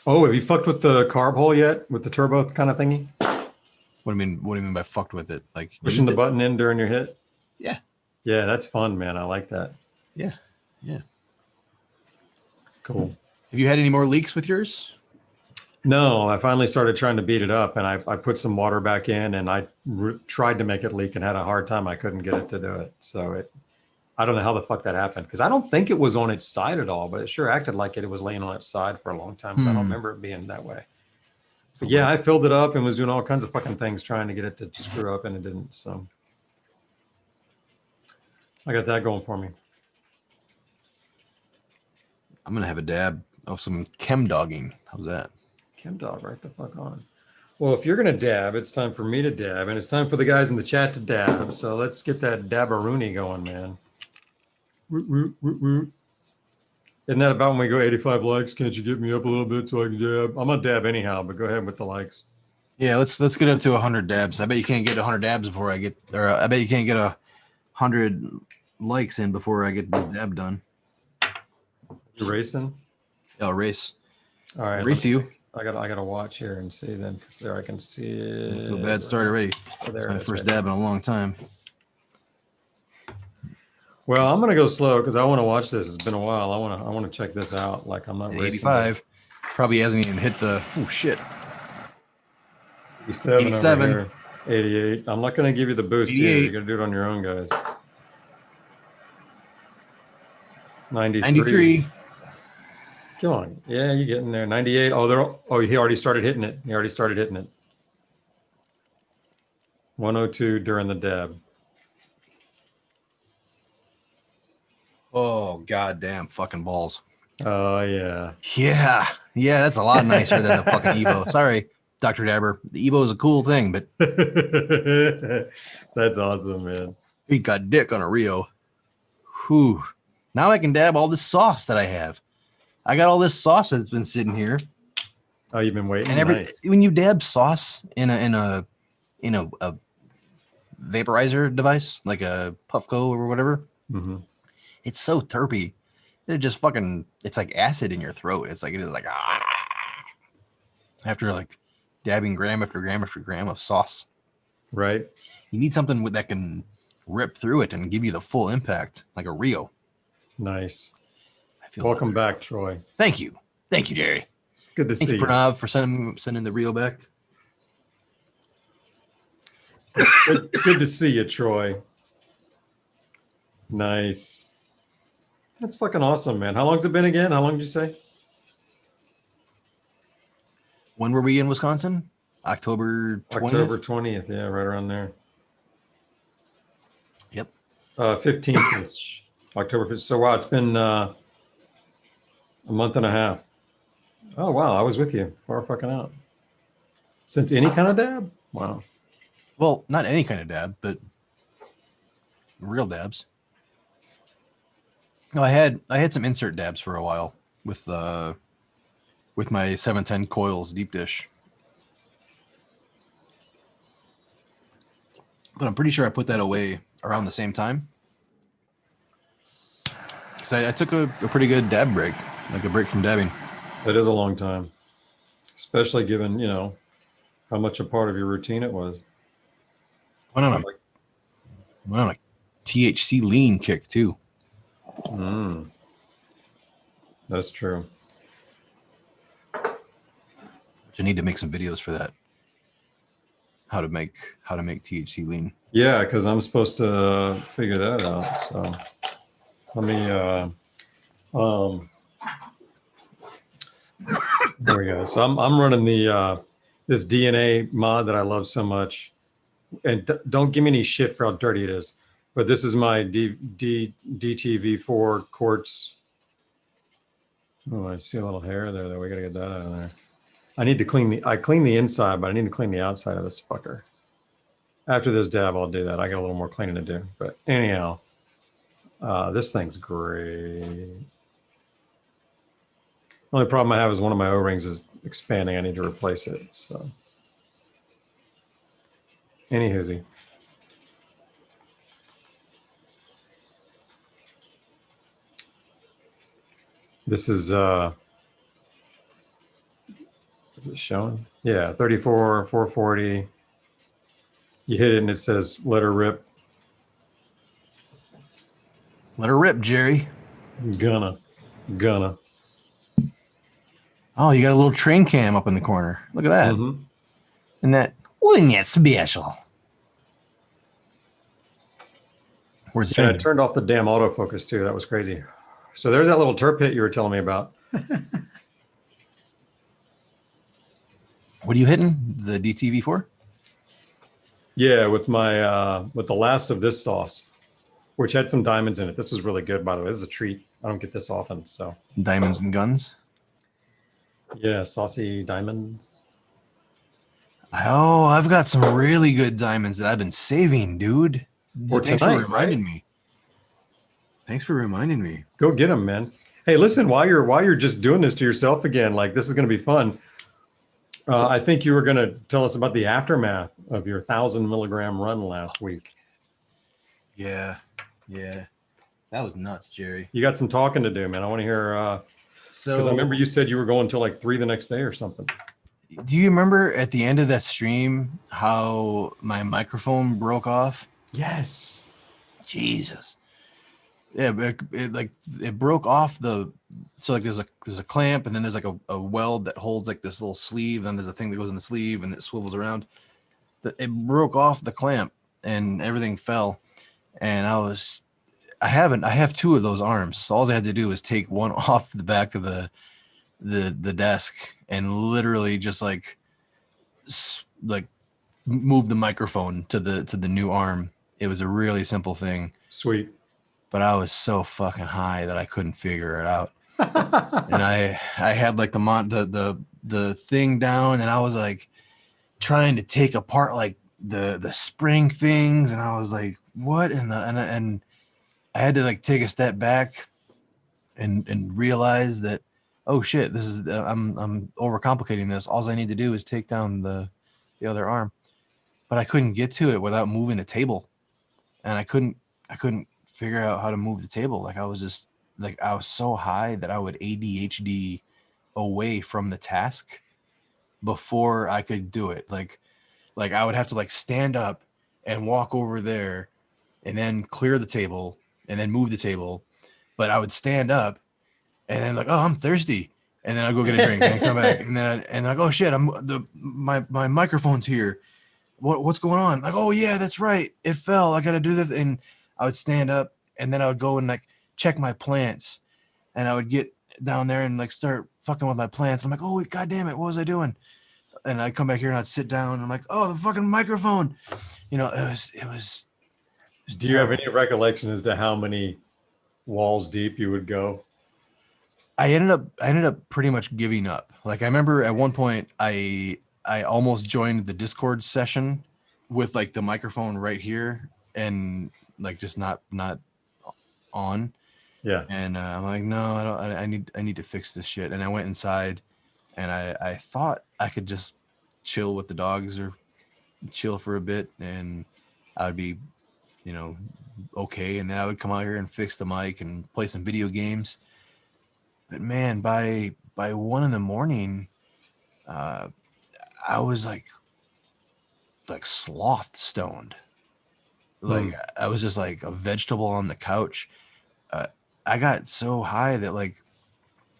Oh, have you fucked with the carb hole yet? With the turbo kind of thingy? What do you mean by fucked with it? Like pushing the button in during your hit? Yeah. Yeah, that's fun, man. I like that. Yeah. Yeah. Cool. Have you had any more leaks with yours? No, I finally started trying to beat it up, and I put some water back in, and I tried to make it leak and had a hard time. I couldn't get it to do it. So I don't know how the fuck that happened, because I don't think it was on its side at all, but it sure acted like it was laying on its side for a long time. I don't remember it being that way. So yeah, I filled it up and was doing all kinds of fucking things trying to get it to screw up, and it didn't. So I got that going for me. I'm gonna have a dab of some chem dogging. How's that? Chem dog, right the fuck on. Well, if you're gonna dab, it's time for me to dab, and it's time for the guys in the chat to dab. So let's get that dabberoonie going, man. Isn't that about when we go 85 likes? Can't you get me up a little bit so I can dab? I'm gonna dab anyhow, but go ahead with the likes. Yeah, let's get up to 100 dabs. I bet you can't get 100 dabs before I get, or I bet you can't get 100 likes in before I get this dab done. You racing? I'll race. All right. Race you. I gotta watch here and see then, because there I can see it. To a bad start already. Oh, there It's it my is, first right dab in there. a long time. Well, I'm gonna go slow because I want to watch this. It's been a while. I want to check this out. Like I'm not At racing. 85. Probably hasn't even hit the, oh shit. 87 over 87. here. 88. I'm not gonna give you the boost here. 88. You're gonna do it on your own, guys. 93. 93. Come on. Yeah, you're getting there. 98. Oh, he already started hitting it. He already started hitting it. 102 during the dab. Oh, goddamn fucking balls. Oh, yeah. Yeah. Yeah, that's a lot nicer than the fucking Evo. Sorry, Dr. Dabber. The Evo is a cool thing, but That's awesome, man. he got dick on a Rio. Whew. Now I can dab all this sauce that I have. I got all this sauce that's been sitting here. Oh, you've been waiting. And Nice. when you dab sauce in a vaporizer device, like a Puffco or whatever, Mm-hmm. it's so terpy. It just fucking, it's like acid in your throat. It's like, it is like, after like dabbing gram after gram after gram of sauce. Right. You need something that can rip through it and give you the full impact, like a Rio. Nice. I feel Welcome back, Troy. Thank you, Jerry. It's good to Thank see you, you. Pranav, for sending the Rio back. Good to see you, Troy. Nice. That's fucking awesome, man. How long's it been again? How long did you say? When were we in Wisconsin? October 20th? October 20th. Yeah, right around there. Yep. 15th is October 5th. So, wow, it's been a month and a half. Oh, wow. I was with you. Far fucking out. Since any kind of dab? Wow. Well, not any kind of dab, but real dabs. No, I had some insert dabs for a while with my 710 coils deep dish. But I'm pretty sure I put that away around the same time. Because I took a pretty good dab break, like a break from dabbing. That is a long time, especially given, how much a part of your routine it was. Went on a THC lean kick too. That's true. Which I need to make some videos for that. How to make THC lean. Yeah, because I'm supposed to figure that out. So let me there we go. So I'm running the this DNA mod that I love so much. And don't give me any shit for how dirty it is. But this is my DTV4 quartz. Oh, I see a little hair there though. We gotta get that out of there. I need to clean the inside, but I need to clean the outside of this fucker. After this dab, I'll do that. I got a little more cleaning to do. But anyhow, this thing's great. Only problem I have is one of my O-rings is expanding. I need to replace it. So, anywhoozy. This is it showing? Yeah, 34, 440. You hit it and it says let her rip. Let her rip, Jerry. Gonna. Oh, you got a little train cam up in the corner. Look at that. Mm-hmm. And that wasn't that special. Where's the And I train? turned off the damn autofocus too. That was crazy. So there's that little terp hit you were telling me about. What are you hitting? The DTV4? Yeah, with my with the last of this sauce, which had some diamonds in it. This was really good, by the way. This is a treat. I don't get this often. So Diamonds and guns. yeah, saucy diamonds. Oh, I've got some really good diamonds that I've been saving, dude. For Thanks tonight, for reminding me. Thanks for reminding me. Go get them, man. Hey, listen, while you're just doing this to yourself again, like this is going to be fun. I think you were going to tell us about the aftermath of your 1,000 milligram run last week. Yeah. That was nuts, Jerry. You got some talking to do, man. I want to hear, because I remember you said you were going till like 3 the next day or something. Do you remember at the end of that stream how my microphone broke off? Yes. Jesus. Yeah, but it broke off so like there's a clamp, and then there's like a weld that holds like this little sleeve, and there's a thing that goes in the sleeve and it swivels around. It broke off the clamp and everything fell. And I have 2 of those arms. So all I had to do was take one off the back of the desk and literally just like move the microphone to the new arm. It was a really simple thing. Sweet. But I was so fucking high that I couldn't figure it out. And I had like the thing down, and I was like trying to take apart like the spring things, and I was like, what in the and I had to like take a step back and realize that, oh shit, this is I'm overcomplicating this. All I need to do is take down the other arm. But I couldn't get to it without moving the table. And I couldn't figure out how to move the table. Like I was so high that I would ADHD away from the task before I could do it. Like I would have to like stand up and walk over there and then clear the table and then move the table. But I would stand up and then like, oh, I'm thirsty. And then I'll go get a drink and come back. And then I go, oh shit, my microphone's here. What's going on? Like, oh yeah, that's right. It fell. I got to do this. And I would stand up, and then I would go and like check my plants, and I would get down there and like start fucking with my plants. I'm like, oh, God damn it. What was I doing? And I'd come back here and I'd sit down and I'm like, oh, the fucking microphone, it was Do you have any recollection as to how many walls deep you would go? I ended up pretty much giving up. Like I remember at one point I almost joined the Discord session with like the microphone right here and like just not on. Yeah. And I'm like, no, I need to fix this shit. And I went inside and I thought I could just chill with the dogs or chill for a bit and I would be, okay. And then I would come out here and fix the mic and play some video games. But man, by 1 a.m, I was like sloth stoned. Like I was just like a vegetable on the couch. I got so high that like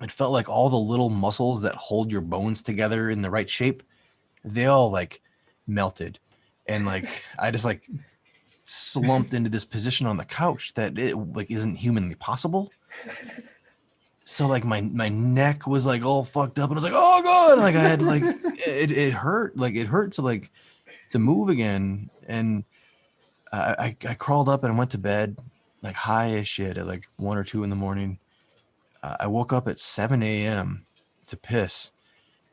it felt like all the little muscles that hold your bones together in the right shape, they all like melted. And like I just like slumped into this position on the couch that it like isn't humanly possible. So like my neck was like all fucked up and I was like, oh God, like I had like it hurt. Like it hurt to move again. And I crawled up and went to bed like high as shit at like 1 or 2 in the morning. I woke up at 7 a.m. to piss.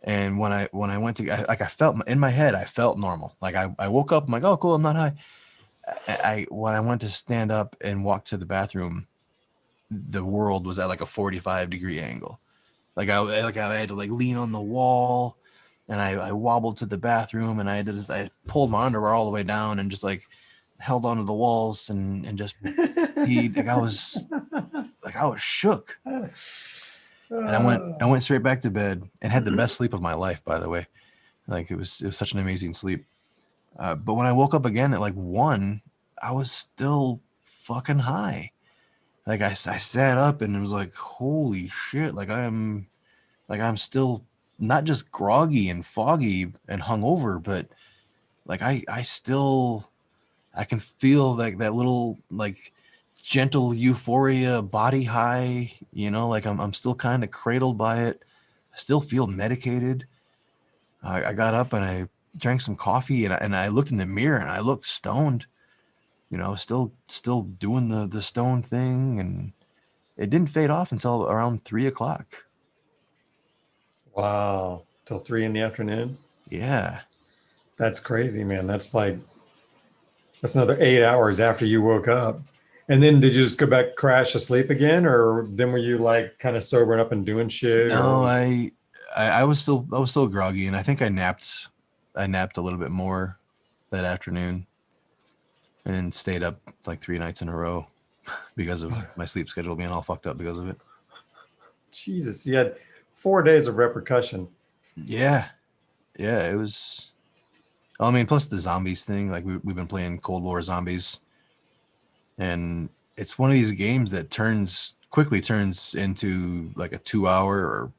And when I went to I felt in my head, I felt normal. Like I woke up, I'm like, oh cool, I'm not high. When I went to stand up and walk to the bathroom, the world was at like a 45-degree angle. Like I had to like lean on the wall, and I wobbled to the bathroom, and I pulled my underwear all the way down and just like held onto the walls and just peed. Like I was shook. And I went straight back to bed and had the best sleep of my life, by the way. Like it was such an amazing sleep. But when I woke up again at like 1, I was still fucking high. Like I sat up and it was like, holy shit. Like I'm still not just groggy and foggy and hungover, but like I can feel like that little like gentle euphoria body high, like I'm still kind of cradled by it. I still feel medicated. I got up and I drank some coffee and I looked in the mirror and I looked stoned, still doing the stone thing. And it didn't fade off until around 3:00. Wow. Till 3 in the afternoon. Yeah. That's crazy, man. That's another 8 hours after you woke up. And then did you just go back, crash asleep again? Or then were you like kind of sobering up and doing shit? No, I was still groggy, and I think I napped a little bit more that afternoon, and stayed up like 3 nights in a row because of my sleep schedule being all fucked up because of it. Jesus, you had 4 days of repercussion. Yeah, it was. I mean, plus the zombies thing. Like we've been playing Cold War Zombies, and it's one of these games that quickly turns into like a 2-hour, or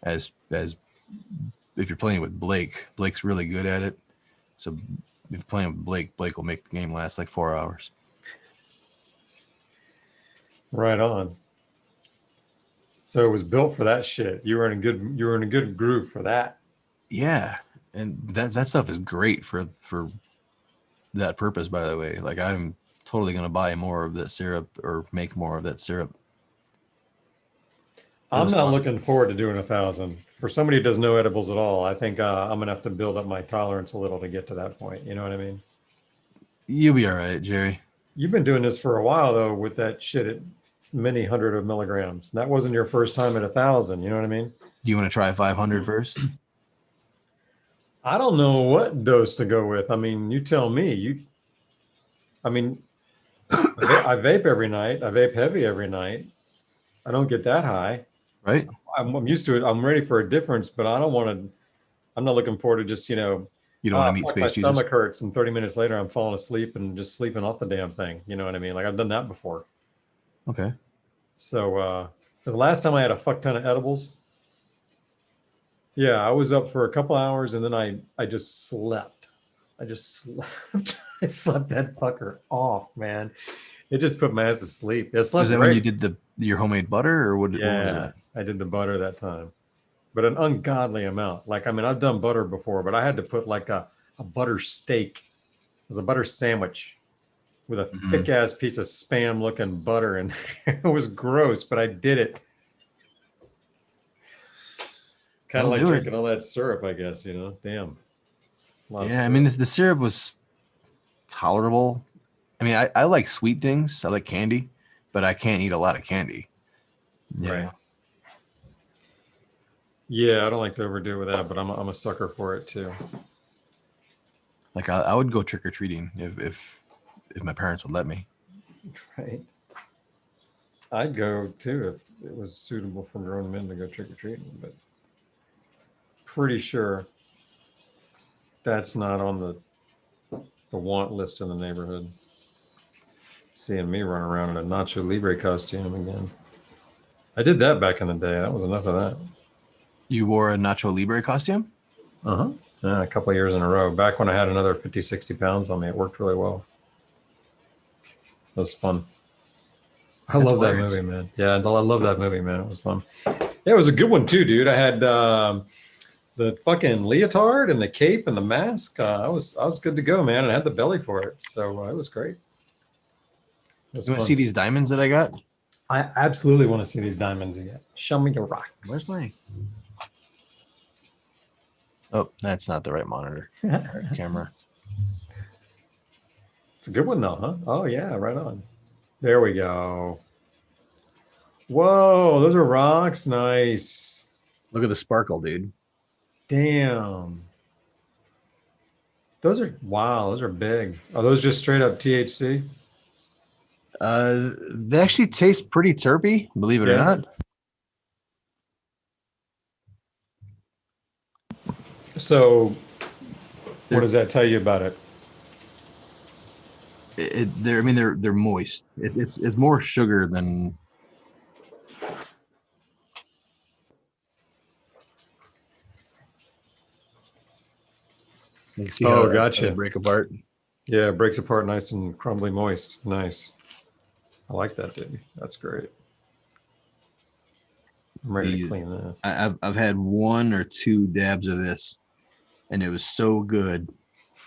as if you're playing with Blake's really good at it. So if you're playing with Blake will make the game last like 4 hours. Right on. So it was built for that shit. You were in a good groove for that. Yeah, and that stuff is great for that purpose. By the way, like I'm totally gonna buy more of that syrup or make more of that syrup. I'm not looking forward to doing 1,000. For somebody who does no edibles at all, I think I'm gonna have to build up my tolerance a little to get to that point. You know what I mean? You'll be all right, Jerry. You've been doing this for a while though, with that shit at many hundred of milligrams. That wasn't your first time at 1,000. You know what I mean? Do you want to try 500 first? I don't know what dose to go with. I mean, you tell me. I mean, I vape every night. I vape heavy every night. I don't get that high. Right? So I'm used to it. I'm ready for a difference, but I don't want to. I'm not looking forward to just, You don't want to meet fuck, space my Jesus? stomach hurts, and 30 minutes later I'm falling asleep and just sleeping off the damn thing. You know what I mean? Like I've done that before. Okay. So the last time I had a fuck ton of edibles, yeah, I was up for a couple hours and then I just slept. I slept that fucker off, man. It just put my ass to sleep. It slept Was that great. when you did your homemade butter, or what was Yeah, it? I did the butter that time, but an ungodly amount. Like, I mean, I've done butter before, but I had to put like a butter steak. It was a butter sandwich with a Mhm. thick ass piece of spam looking butter, and it was gross, but I did it. Kind of That'll like do it. drinking all that syrup, I guess. Damn. A lot of Yeah, I syrup. mean the syrup was tolerable. I mean, I like sweet things. I like candy, but I can't eat a lot of candy. You Right. know? Yeah, I don't like to overdo it with that, but I'm a sucker for it too. Like I would go trick or treating if my parents would let me. Right. I'd go too if it was suitable for grown men to go trick or treating, but pretty sure that's not on the want list in the neighborhood. Seeing me run around in a Nacho Libre costume again. I did that back in the day. That was enough of that. You wore a Nacho Libre costume? Uh-huh. Yeah, a couple of years in a row. Back when I had another 50, 60 pounds on me, it worked really well. It was fun. I That's love that hilarious. movie, man. Yeah, I love that movie, man. It was fun. Yeah, it was a good one too, dude. I had the fucking leotard and the cape and the mask. I was good to go, man. And I had the belly for it, so it was great. It was You want to fun. see these diamonds that I got? I absolutely want to see these diamonds again. Show me your rocks. Where's my? Oh, that's not the right monitor. Camera. It's a good one though, huh? Oh yeah, right on. There we go. Whoa, those are rocks. Nice. Look at the sparkle, dude. Damn. Those are, wow, those are big. Are those just straight up THC? They actually taste pretty terpy, believe it or Yeah. not. So what does that tell you about it? They're moist. It's more sugar than. You see Oh, how gotcha. they break apart. Yeah, it breaks apart nice and crumbly moist. Nice. I like that, dude. That's great. I'm ready to clean this. I've had 1 or 2 dabs of this, and it was so good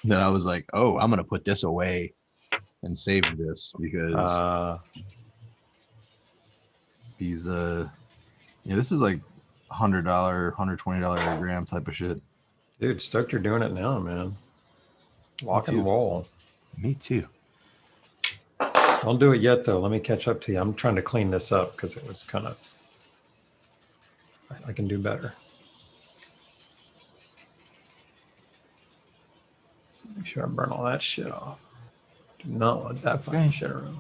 that I was like, oh, I'm gonna put this away and save this because these this is like $100, $120 a gram type of shit. Dude, stoked you're doing it now, man. Lock and roll. Me too. Don't do it yet though. Let me catch up to you. I'm trying to clean this up because it was kind of, I can do better. Make sure I burn all that shit off. Do not want that fucking shit around.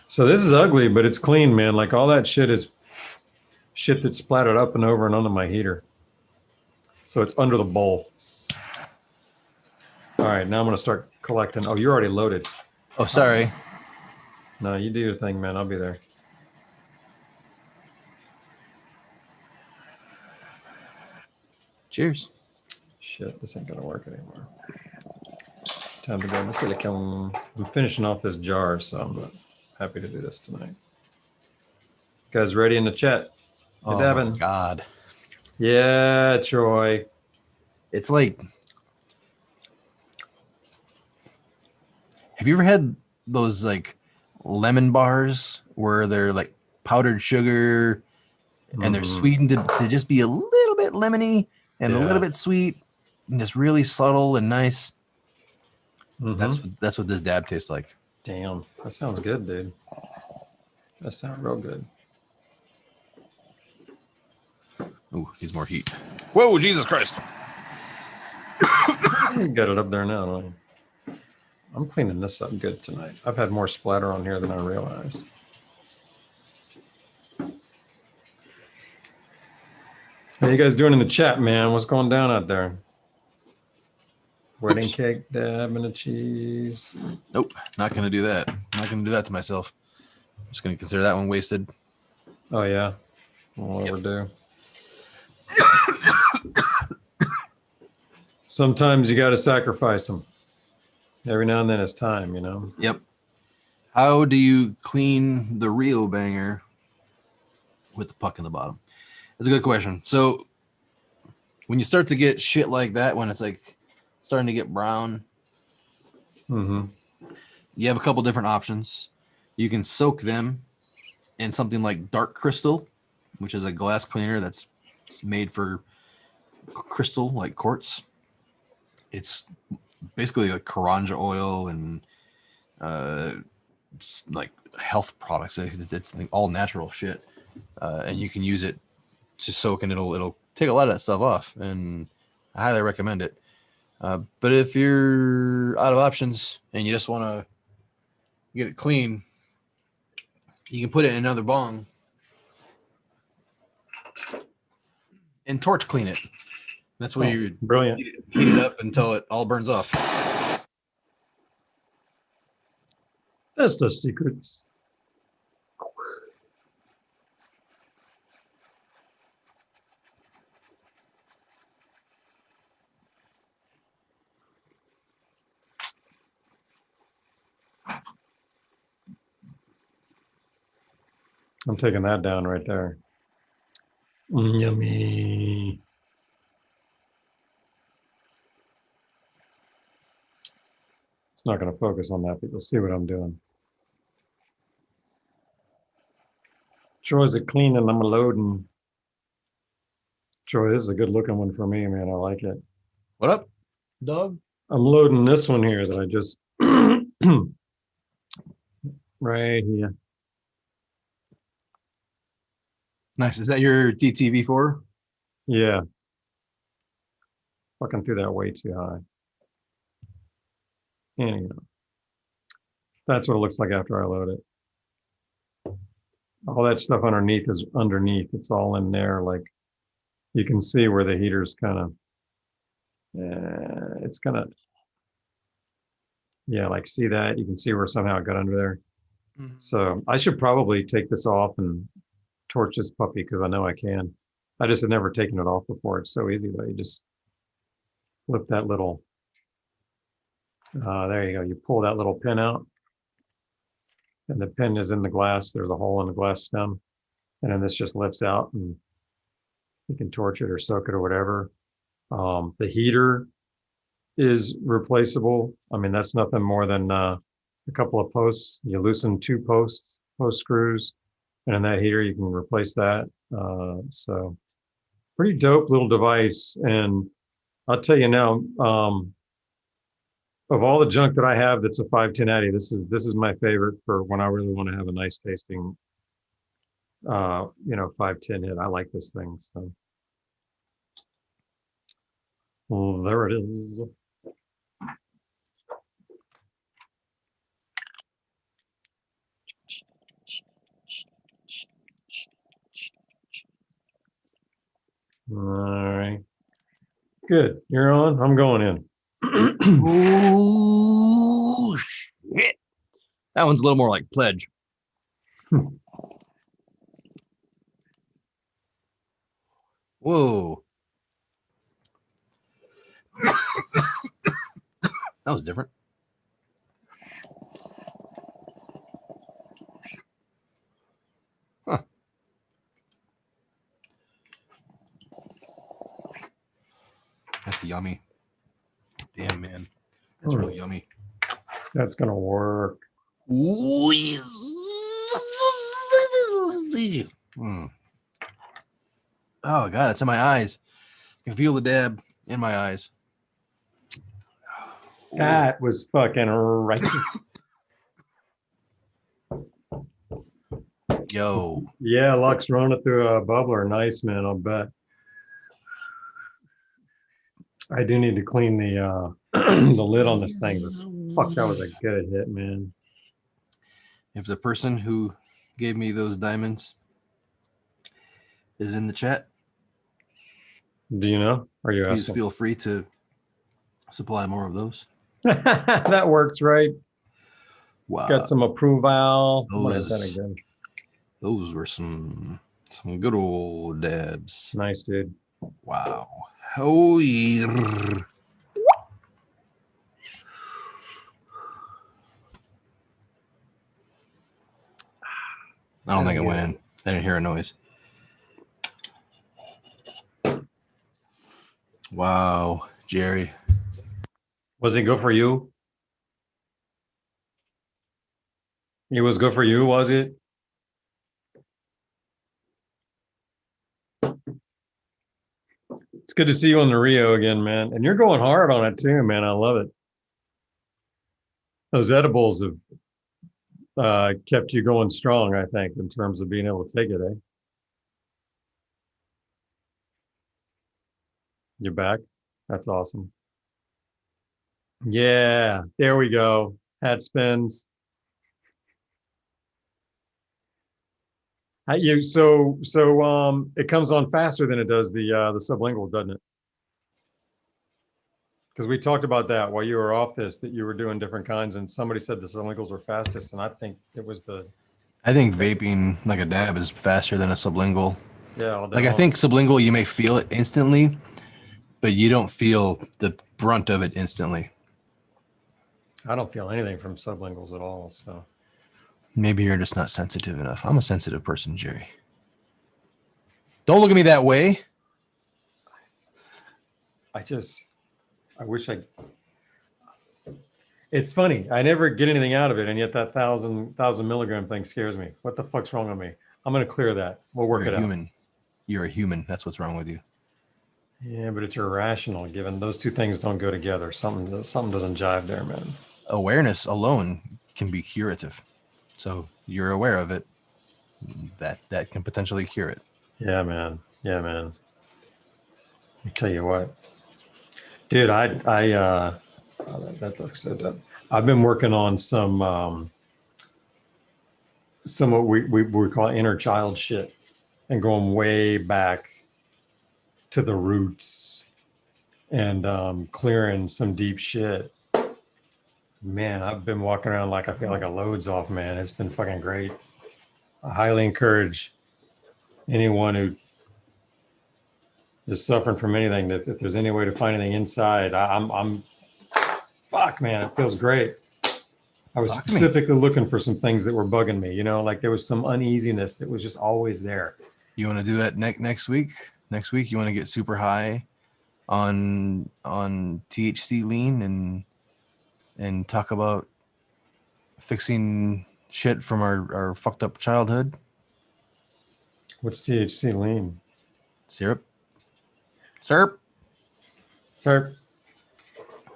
So this is ugly, but it's clean, man. Like all that shit is shit that's splattered up and over and under my heater. So it's under the bowl. All right, now I'm gonna start collecting. Oh, you're already loaded. Oh, sorry. No, you do your thing, man. I'll be there. Cheers. Shit, this ain't gonna work anymore. Time to go in the silicone. I'm finishing off this jar, so I'm not happy to do this tonight. Guys ready in the chat? Hey, Oh Devin. my God. Yeah, Troy. It's like, have you ever had those like lemon bars where they're like powdered sugar and they're sweetened to just be a little bit lemony and a little bit sweet and just really subtle and nice? That's what this dab tastes like. Damn, that sounds good, dude. That sounds real good. Ooh, needs more heat. Whoa, Jesus Christ. You got it up there now, don't you? I'm cleaning this up good tonight. I've had more splatter on here than I realized. How you guys doing in the chat, man? What's going down out there? Wedding cake, dab, and a cheese. Nope, not gonna do that. Not gonna do that to myself. I'm just gonna consider that one wasted. Oh yeah, won't overdue. Sometimes you got to sacrifice them. Every now and then it's time, you know. Yep. How do you clean the real banger with the puck in the bottom? That's a good question. So when you start to get shit like that, when it's like starting to get brown, you have a couple different options. You can soak them in something like dark crystal, which is a glass cleaner that's made for crystal, like quartz. It's basically like Karanja oil and it's like health products. It's all natural shit, and you can use it to soak, and it'll take a lot of that stuff off. And I highly recommend it. But if you're out of options and you just want to get it clean, you can put it in another bong and torch clean it. That's where you brilliant. Heat it up until it all burns off. That's the secrets. I'm taking that down right there. Yummy. It's not going to focus on that, but you'll see what I'm doing. Troy's a cleaning, I'm a loading. Troy, this is a good looking one for me, man. I like it. What up, dog? I'm loading this one here that I just right here. Nice. Is that your DTV4? Yeah. Fucking threw that way too high. Anyhow, that's what it looks like after I load it. All that stuff underneath is underneath. It's all in there. Like you can see where the heater's kind of, it's kind of, yeah, like see that? You can see where somehow it got under there. So I should probably take this off and torch this puppy because I know I can. I just had never taken it off before. It's so easy though. You just flip that little, there you go. You pull that little pin out and the pin is in the glass. There's a hole in the glass stem. And then this just lifts out and you can torch it or soak it or whatever. The heater is replaceable. I mean, that's nothing more than a couple of posts. You loosen two post screws, and in that heater, you can replace that. So pretty dope little device. And I'll tell you now, of all the junk that I have that's a 510 Addy, this is my favorite for when I really want to have a nice tasting 510 hit. I like this thing. So well, there it is. All right. Good. You're on. I'm going in. Oh shit! That one's a little more like pledge. Whoa. That was different. Huh. That's yummy. Damn, man. That's real yummy. That's going to work. Mm. Oh, God, it's in my eyes. I can feel the dab in my eyes. That was fucking righteous. Yo. Yeah, Lux running through a bubbler. Nice, man. I'll bet. I do need to clean the the lid on this thing. Fuck, that was a good hit, man. If the person who gave me those diamonds is in the chat, Do you know? Are you please asking? feel free to supply more of those. That works, right? Wow. Got some approval. I'm gonna hit that Those- again. Those were some good old dabs. Nice, dude. Wow. Oh, yeah. I don't think it went in. I didn't hear a noise. Wow, Jerry. Was it good for you? It was good for you, was it? It's good to see you on the Rio again, man. And you're going hard on it too, man. I love it. Those edibles have kept you going strong, I think, in terms of being able to take it, eh? You're back? That's awesome. Yeah, there we go. Hat spins. It comes on faster than it does the sublingual, doesn't it? Because we talked about that while you were off this, that you were doing different kinds, and somebody said the sublinguals were fastest, and I think it was the. I think vaping like a dab is faster than a sublingual. Yeah. Like I think sublingual, you may feel it instantly, but you don't feel the brunt of it instantly. I don't feel anything from sublinguals at all. So maybe you're just not sensitive enough. I'm a sensitive person, Jerry. Don't look at me that way. I wish I. It's funny. I never get anything out of it, and yet that 1,000 milligram thing scares me. What the fuck's wrong with me? I'm gonna clear that. We'll work it out. Human. You're a human. That's what's wrong with you. Yeah, but it's irrational. Given those two things don't go together. Something doesn't jive there, man. Awareness alone can be curative. So you're aware of it. That can potentially cure it. Yeah, man. Yeah, man. I tell you what, dude. That looks so dumb. I've been working on some what we call inner child shit, and going way back to the roots, and clearing some deep shit. Man, I've been walking around like I feel like a load's off, man. It's been fucking great. I highly encourage anyone who is suffering from anything, that if there's any way to find anything inside, I'm fuck, man, it feels great. I was specifically looking for some things that were bugging me, like there was some uneasiness that was just always there. You want to do that next week? Next week, you want to get super high on THC lean and talk about fixing shit from our fucked up childhood? What's THC lean? Syrup.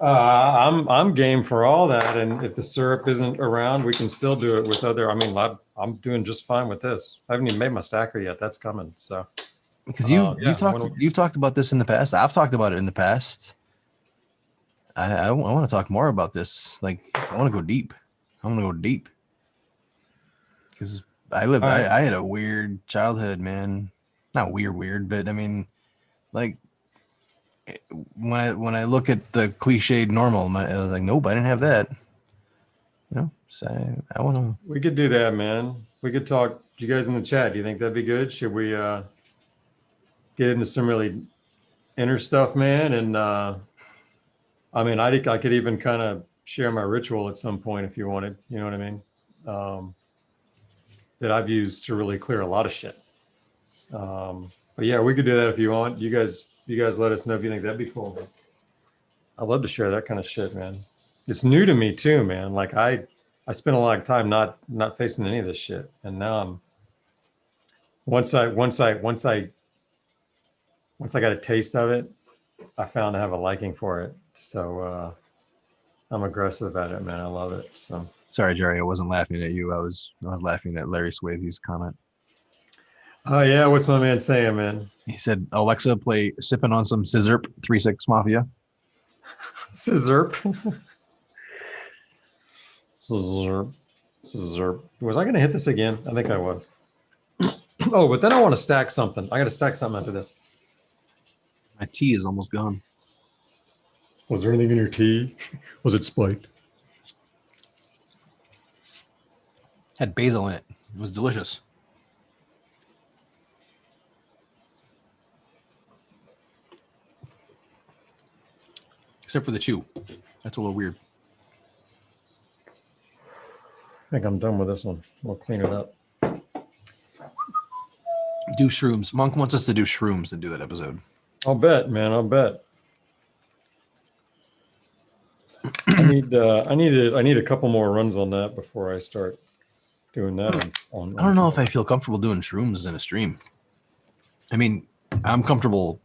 I'm game for all that, and if the syrup isn't around, we can still do it with other. I mean, I'm doing just fine with this. I haven't even made my stacker yet. That's coming. So because you've talked about this in the past. I've talked about it in the past. I want to talk more about this. Like, I want to go deep. Because I had a weird childhood, man. Not weird, but I mean, Like when I look at the cliched normal, I was like, nope, I didn't have that. So I want to. We could do that, man. We could talk. You guys in the chat, do you think that'd be good? Should we get into some really inner stuff, man? And I mean, I could even kind of share my ritual at some point if you wanted. You know what I mean? That I've used to really clear a lot of shit. But yeah, we could do that if you want. You guys let us know if you think that'd be cool. Man. I'd love to share that kind of shit, man. It's new to me too, man. Like I spent a lot of time not facing any of this shit, and now I'm once I got a taste of it, I found I have a liking for it. So I'm aggressive at it, man. I love it. So Sorry, Jerry, I wasn't laughing at you. I was laughing at Larry Swayze's comment. oh yeah, what's my man saying, man? He said, "Alexa, play Sipping on Some Scissorp 3-6 Mafia." Scissorp. Scissorp. Was I going to hit this again? I think I was. Oh, but then I want to stack something. I got to stack something after this. My tea is almost gone. Was there anything in your tea? Was it spiked? Had basil in it. It was delicious. Except for the chew. That's a little weird. I think I'm done with this one. We'll clean it up. Do shrooms. Monk wants us to do shrooms and do that episode. I'll bet, man. I'll bet. I need a couple more runs on that before I start doing that. On I don't know if I feel comfortable doing shrooms in a stream. I mean, I'm comfortable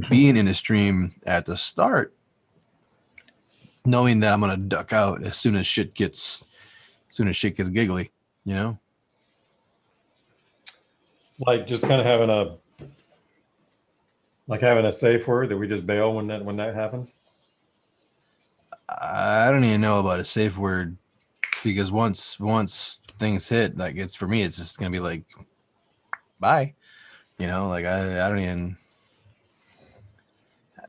being in a stream at the start, knowing that I'm gonna duck out as soon as shit gets giggly, you know? Like just kind of having a safe word that we just bail when that happens. I don't even know about a safe word, because once things hit, like it's for me, it's just gonna be like, bye, you know. Like I don't even.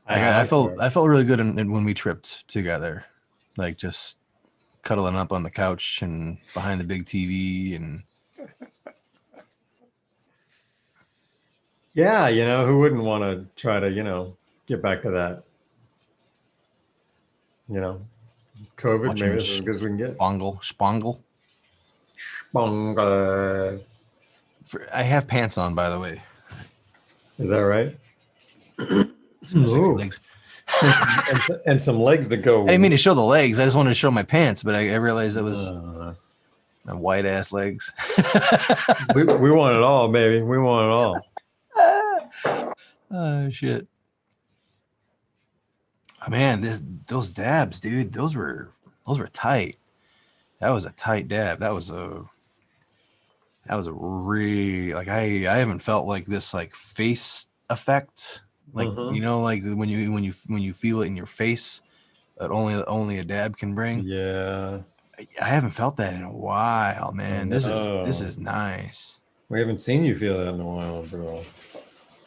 I felt really good when we tripped together, like just cuddling up on the couch and behind the big TV and. Yeah, you know, who wouldn't want to try to, you know, get back to that? You know, COVID, Watching maybe this is as good as we can get. Spangle. I have pants on, by the way. Is that right? Some sexy legs. and some legs to go. I didn't mean to show the legs. I just wanted to show my pants, but I realized it was my white ass legs. we want it all, baby. We want it all. Oh shit. Oh, man, those dabs, dude, those were tight. That was a tight dab. That was a really, like, I haven't felt like this, like, face effect, like you know, like when you feel it in your face that only a dab can bring. Yeah, I haven't felt that in a while, man. This is nice. We haven't seen you feel that in a while, bro.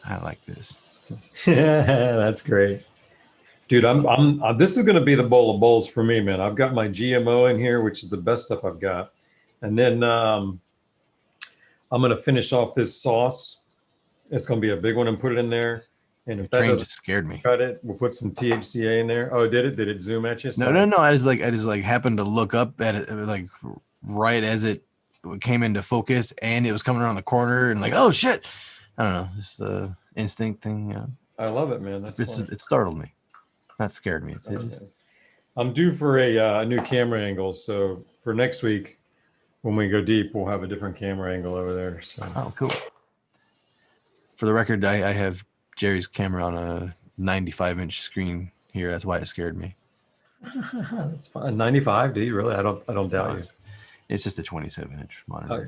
I like this. That's great. Dude, I'm this is going to be the bowl of bowls for me, man. I've got my GMO in here, which is the best stuff I've got. And then I'm going to finish off this sauce. It's going to be a big one and put it in there. And if that doesn't scared me. Cut it, we'll put some THCA in there. Oh, did it zoom at you? No. I just happened to look up at it, like right as it came into focus, and it was coming around the corner, and like, oh shit. I don't know, just the instinct thing. Yeah. I love it, man. It startled me. That scared me. I'm due for a new camera angle, so for next week, when we go deep, we'll have a different camera angle over there. So. Oh, cool. For the record, I have Jerry's camera on a 95-inch screen here. That's why it scared me. That's fine. 95? Do you really? I don't doubt you. It's just a 27-inch monitor. Okay.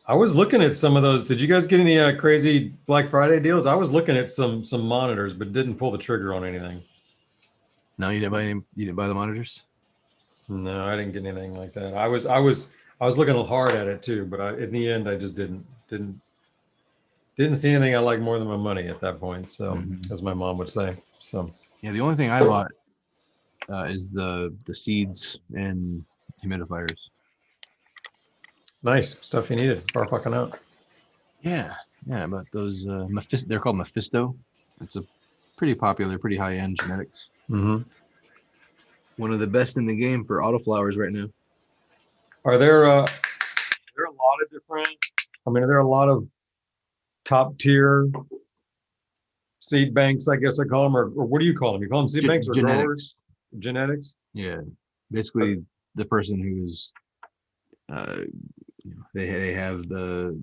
I was looking at some of those. Did you guys get any crazy Black Friday deals? I was looking at some monitors, but didn't pull the trigger on anything. No, you didn't buy the monitors? No, I didn't get anything like that. I was looking hard at it too, but in the end, I just didn't Didn't see anything I like more than my money at that point. So, Mhm. as my mom would say. So, Yeah, the only thing I bought is the seeds and humidifiers. nice stuff you needed. Far fucking out. Yeah, yeah, but those they're called Mephisto. It's a pretty popular, pretty high end genetics. Mm-hmm. One of the best in the game for autoflowers right now. Are there a lot of different? I mean, are there a lot of top tier seed banks? I guess I call them, or what do you call them? You call them seed banks or growers? Genetics. Yeah, basically the person who's uh, they have the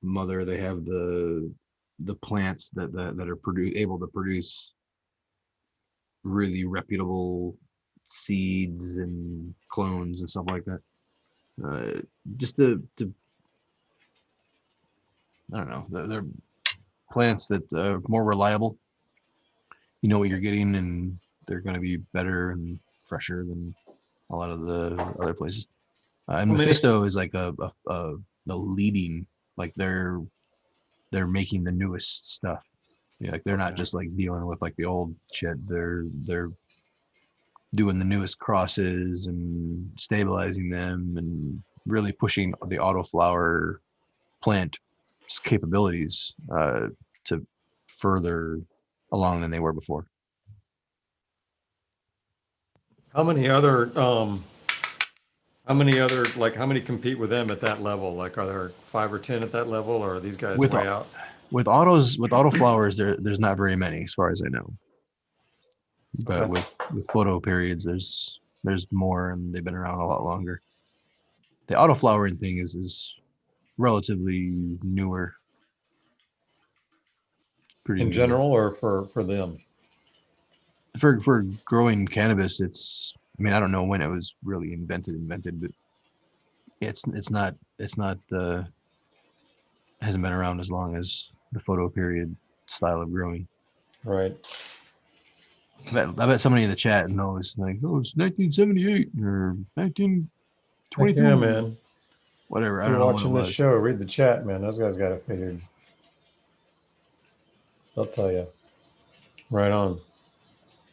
mother, they have the plants that are able to produce really reputable seeds and clones and stuff like that. Just to I don't know, they're plants that are more reliable. You know what you're getting, and they're going to be better and fresher than a lot of the other places. And How many? Mephisto is like the leading, like they're making the newest stuff. Yeah, like they're not just like dealing with like the old shit. They're doing the newest crosses and stabilizing them and really pushing the autoflower plant capabilities to further along than they were before. How many other how many other like how many compete with them at that level? Like, are there 5 or 10 at that level, or are these guys With way out? with autoflowers, there's not very many as far as I know. But Okay. with photo periods, there's more, and they've been around a lot longer. The autoflowering thing is relatively newer. Pretty In new. general, or for them? For growing cannabis, I mean, I don't know when it was really invented, but it's not hasn't been around as long as the photo period style of growing. Right. I bet somebody in the chat knows, like, oh, it's 1978 or 1922. Yeah, man. Whatever. If I don't you're know what it watching this was. show, read the chat, man. Those guys got it figured. They'll tell you. Right on.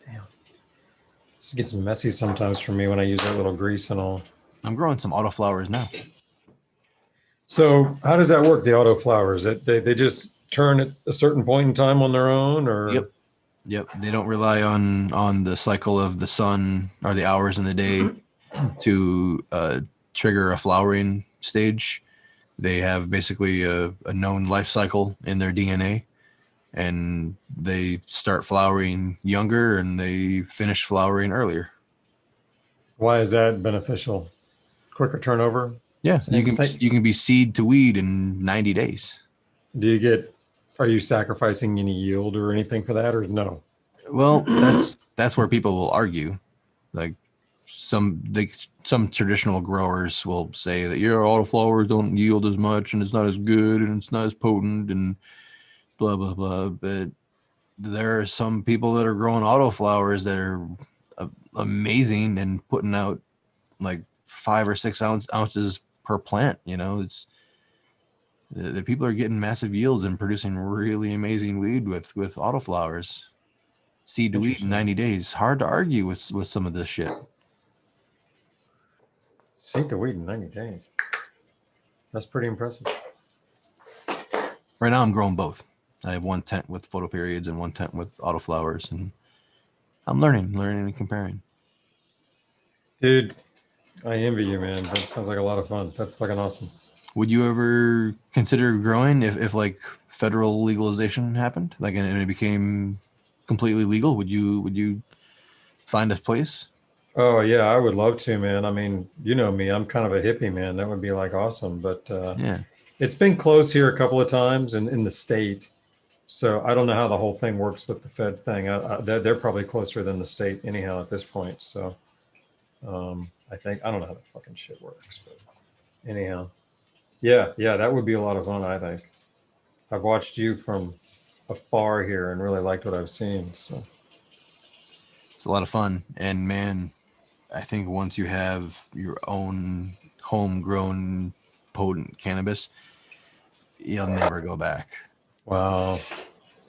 Damn. This gets messy sometimes for me when I use that little grease and all. I'm growing some autoflowers now. So how does that work, the autoflowers? They just turn at a certain point in time on their own, or? Yep. They don't rely on the cycle of the sun or the hours in the day to trigger a flowering stage. They have basically a known life cycle in their DNA, and they start flowering younger and they finish flowering earlier. Why is that beneficial? Quicker turnover? Yeah, Same, you can be seed to weed in 90 days. are you sacrificing any yield or anything for that, or no? Well, that's where people will argue. Like some traditional growers will say that your autoflowers don't yield as much and it's not as good and it's not as potent and blah blah blah. But there are some people that are growing autoflowers that are amazing and putting out like 5 or 6 ounces per plant. You know, it's the people are getting massive yields and producing really amazing weed with autoflowers. Seed to weed in 90 days. Hard to argue with some of this shit. Seed to weed in 90 days. That's pretty impressive. Right now I'm growing both. I have one tent with photo periods and one tent with autoflowers, and I'm learning and comparing. Dude, I envy you, man. That sounds like a lot of fun. That's fucking awesome. Would you ever consider growing if like federal legalization happened, like and it became completely legal? Would you find a place? Oh yeah, I would love to, man. I mean, you know me, I'm kind of a hippie, man. That would be like awesome. But Yeah. it's been close here a couple of times in the state. So I don't know how the whole thing works with the Fed thing. They're probably closer than the state anyhow at this point. So I think, I don't know how the fucking shit works, but anyhow, yeah, that would be a lot of fun, I think. I've watched you from afar here and really liked what I've seen. So It's a lot of fun. And man, I think once you have your own homegrown potent cannabis, you'll never go back. Wow.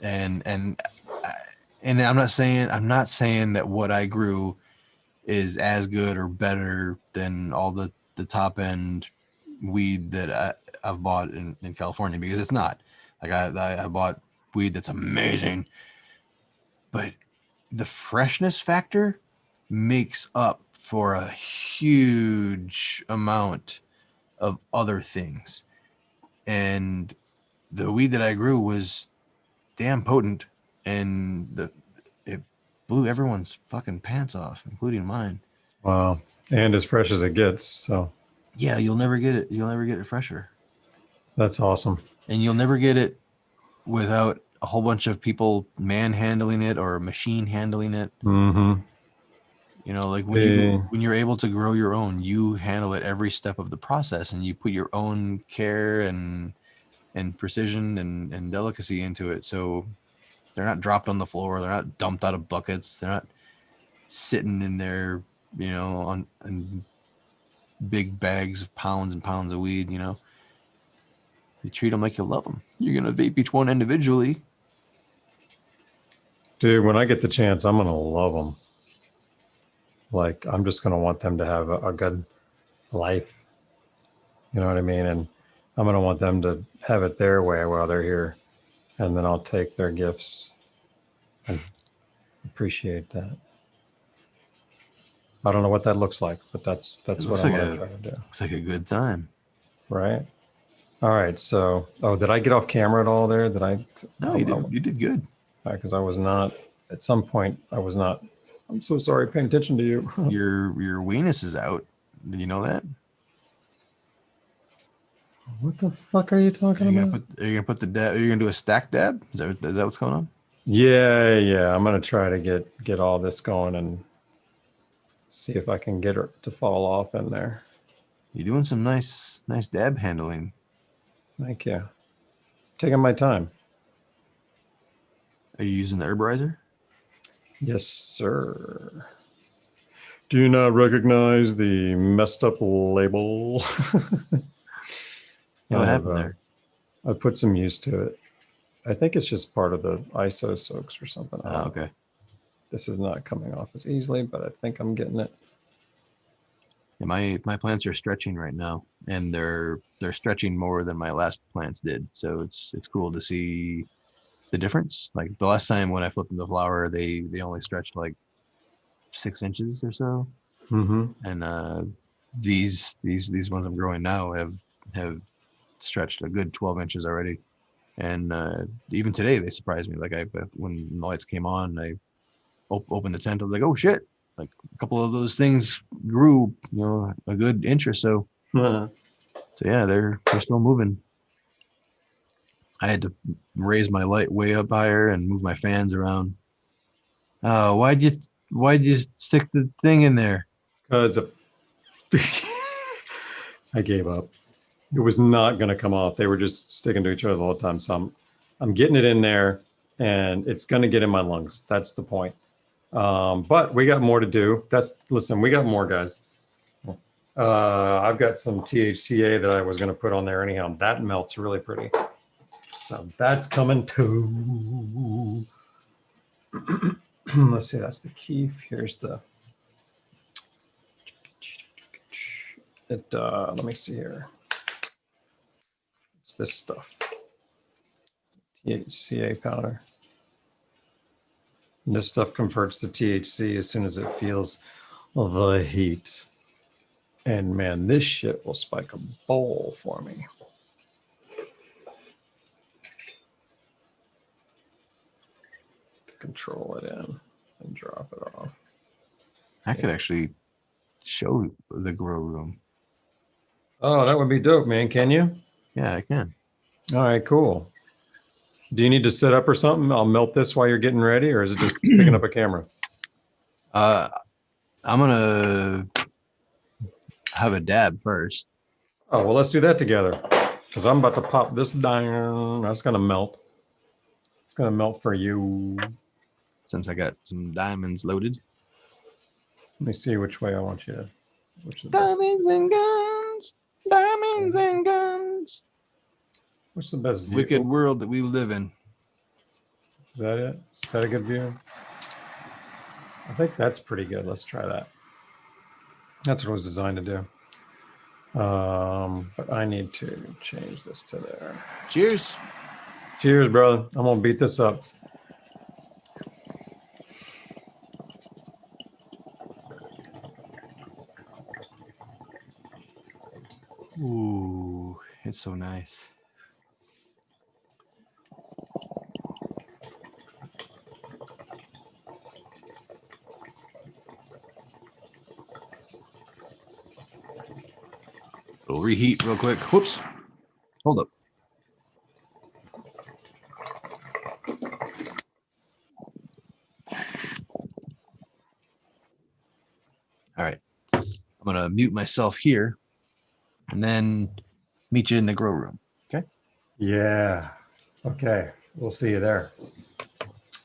And I'm not saying that what I grew is as good or better than all the top end weed that I've bought in California, because it's not. Like I bought weed that's amazing, but the freshness factor makes up for a huge amount of other things. And the weed that I grew was damn potent, and it blew everyone's fucking pants off, including mine. Wow. And as fresh as it gets. So Yeah, you'll never get it. You'll never get it fresher, that's awesome. and you'll never get it without a whole bunch of people manhandling it or machine handling it. Mm-hmm. You know, like The, when you're able to grow your own, you handle it every step of the process, and you put your own care and precision and delicacy into it. So they're not dropped on the floor. They're not dumped out of buckets. They're not sitting in there, you know, on big bags of pounds and pounds of weed. You know, you treat them like you love them. You're gonna vape each one individually. dude, when I get the chance, I'm going to love them. Like, I'm just going to want them to have a good life. You know what I mean? And I'm going to want them to have it their way while they're here. And then I'll take their gifts and appreciate that. I don't know what that looks like, but that's what I'm going to try to do. Looks like a good time. Right. All right. So, did I get off camera at all there? Did I? No, you did good. Because I was not, at some point, I was not, I'm so sorry, paying attention to you. Your weenus is out. Did you know that? What the fuck are you talking about? Are you gonna put the dab? Are you gonna do a stack dab? Is that what's going on? Yeah. I'm going to try to get all this going and see if I can get her to fall off in there. You're doing some nice dab handling. Thank you. Taking my time. Are you using the herborizer? Yes, sir. Do you not recognize the messed up label? Yeah, what happened there? I put some use to it. I think it's just part of the ISO soaks or something. Oh, okay. This is not coming off as easily, but I think I'm getting it. Yeah, my plants are stretching right now, and they're stretching more than my last plants did. So it's cool to see the difference. Like the last time when I flipped them the flower, they only stretched like 6 inches or so. Mm-hmm. And these ones I'm growing now have stretched a good 12 inches already. And even today they surprised me. Like when the lights came on, I opened the tent. I was like, oh shit! Like a couple of those things grew, you know, a good inch or so. So yeah, they're still moving. I had to raise my light way up higher and move my fans around. Why'd you stick the thing in there? Because I gave up. It was not going to come off. They were just sticking to each other all the time. So I'm getting it in there, and it's going to get in my lungs. That's the point. But we got more to do. Listen, we got more, guys. I've got some THCA that I was going to put on there anyhow. That melts really pretty. So that's coming too. Let's see, that's the keef. Here's the, let me see here. It's this stuff. THCA powder. And this stuff converts to THC as soon as it feels the heat. And man, this shit will spike a bowl for me. Control it in and drop it off. I could actually show the grow room. Oh, that would be dope, man. Can you? Yeah, I can. All right, cool. Do you need to set up or something? I'll melt this while you're getting ready, or is it just picking up a camera? I'm gonna have a dab first. Oh, well, let's do that together. Because I'm about to pop this down. That's going to melt. It's going to melt for you. Since I got some diamonds loaded. Let me see which way I want you to. Which is Diamonds and guns. Diamonds and guns. What's the best view? Wicked world that we live in. Is that it? Is that a good view? I think that's pretty good. Let's try that. That's what it was designed to do. But I need to change this to there. Cheers. Cheers, brother. I'm gonna beat this up. Ooh, it's so nice. We'll reheat real quick. Whoops. Hold up. All right. I'm going to mute myself here and then meet you in the grow room. Okay. Yeah. Okay. We'll see you there.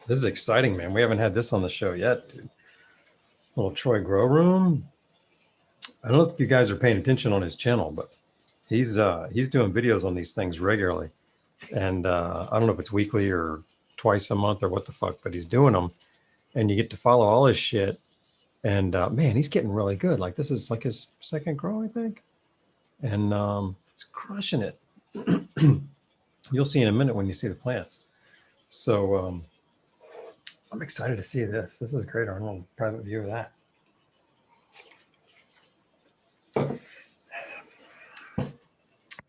This is exciting, man. We haven't had this on the show yet, dude. Little Troy grow room. I don't know if you guys are paying attention on his channel, but he's doing videos on these things regularly. And I don't know if it's weekly or twice a month or what the fuck, but he's doing them. And you get to follow all his shit. And man, he's getting really good. Like this is like his second grow, I think. And he's crushing it. You'll see in a minute when you see the plants. So I'm excited to see this. This is great. Our little private view of that.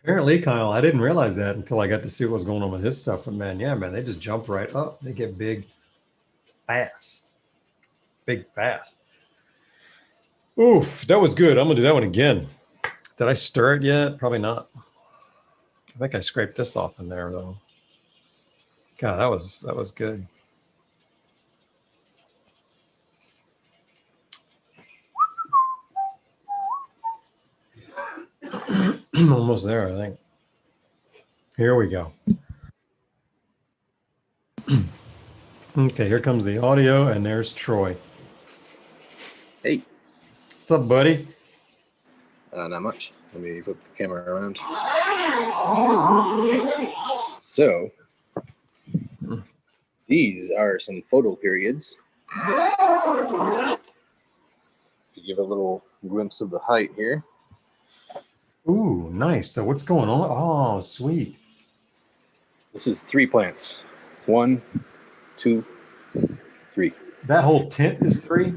Apparently, Kyle, I didn't realize that until I got to see what was going on with his stuff. But man, yeah, man, they just jump right up. They get big fast. Big fast. Oof, that was good. I'm gonna do that one again. Did I stir it yet? Probably not. I think I scraped this off in there though. God, that was good. Almost there, I think. Here we go. Okay, here comes the audio, and there's Troy. Hey. What's up, buddy? Not much. Let me flip the camera around. So, these are some photo periods. To give a little glimpse of the height here. Ooh, nice. So what's going on? Oh, sweet. This is 3 plants. 1, 2, 3. That whole tent is 3?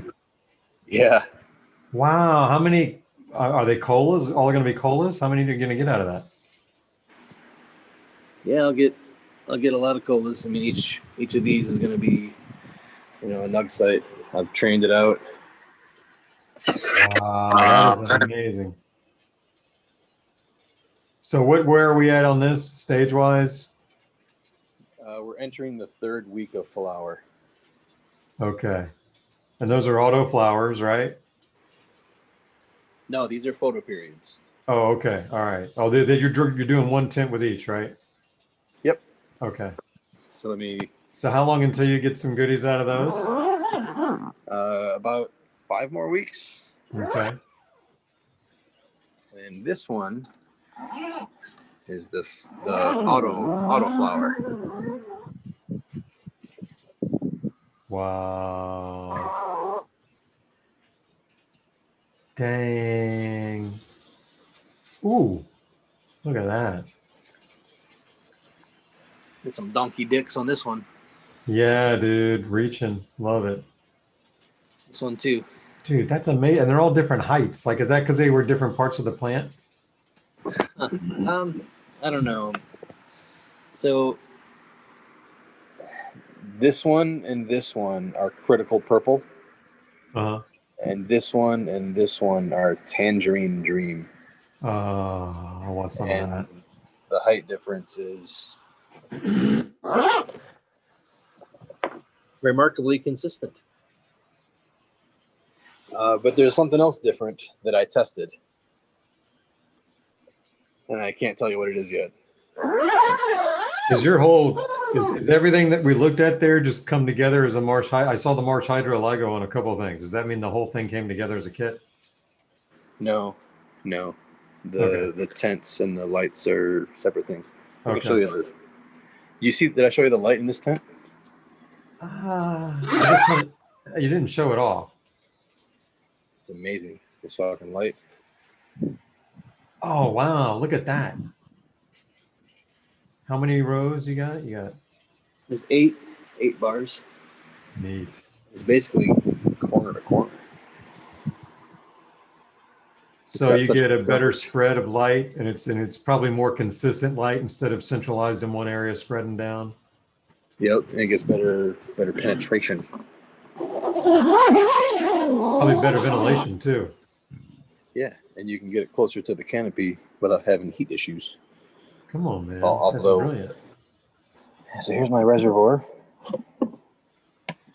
Yeah. Wow. How many are they colas? All going to be colas? How many are you going to get out of that? Yeah, I'll get a lot of colas. I mean, each of these is going to be, a nug site. I've trained it out. Wow, that is amazing. So where are we at on this stage-wise? We're entering the 3rd week of flower. Okay. And those are auto flowers, right? No, these are photo periods. Oh, okay. All right. Oh, you're doing 1 tent with each, right? Yep. Okay. So So how long until you get some goodies out of those? About 5 more weeks. Okay. And this one is the auto flower. Wow. Dang. Ooh. Look at that. Get some donkey dicks on this one. Yeah, dude. Reaching. Love it. This one too. Dude, that's amazing. And they're all different heights. Like, is that because they were different parts of the plant? I don't know. So this one and this one are critical purple. Uh-huh. And this one are tangerine dream. Oh, I want some of that. The height difference is remarkably consistent. But there's something else different that I tested. And I can't tell you what it is yet. Is your whole, is everything that we looked at there just come together as a Marsh Hydro? I saw the Marsh Hydro LIGO on a couple of things. Does that mean the whole thing came together as a kit? No. The tents and the lights are separate things. Let me show you the. You see? Did I show you the light in this tent? You didn't show it off. It's amazing. This fucking light. Oh wow! Look at that. How many rows you got? You got. There's eight bars. Neat. It's basically corner to corner. So you get a better spread of light, and it's probably more consistent light instead of centralized in one area spreading down. Yep, and it gets better penetration. Probably better ventilation too. Yeah, and you can get it closer to the canopy without having heat issues. Come on, man. That's Although, brilliant. So here's my reservoir.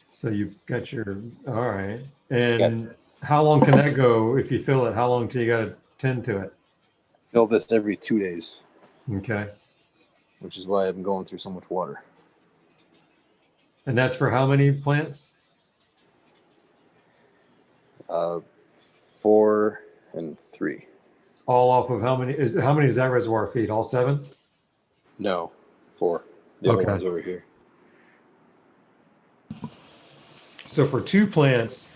So you've got your, all right. And how long can that go if you fill it? How long till you got to tend to it? Fill this every 2 days. Okay. Which is why I've been going through so much water. And that's for how many plants? 4 and 3. All off of how many does that reservoir feed? All 7? No, 4. The other one's over here. So for 2 plants,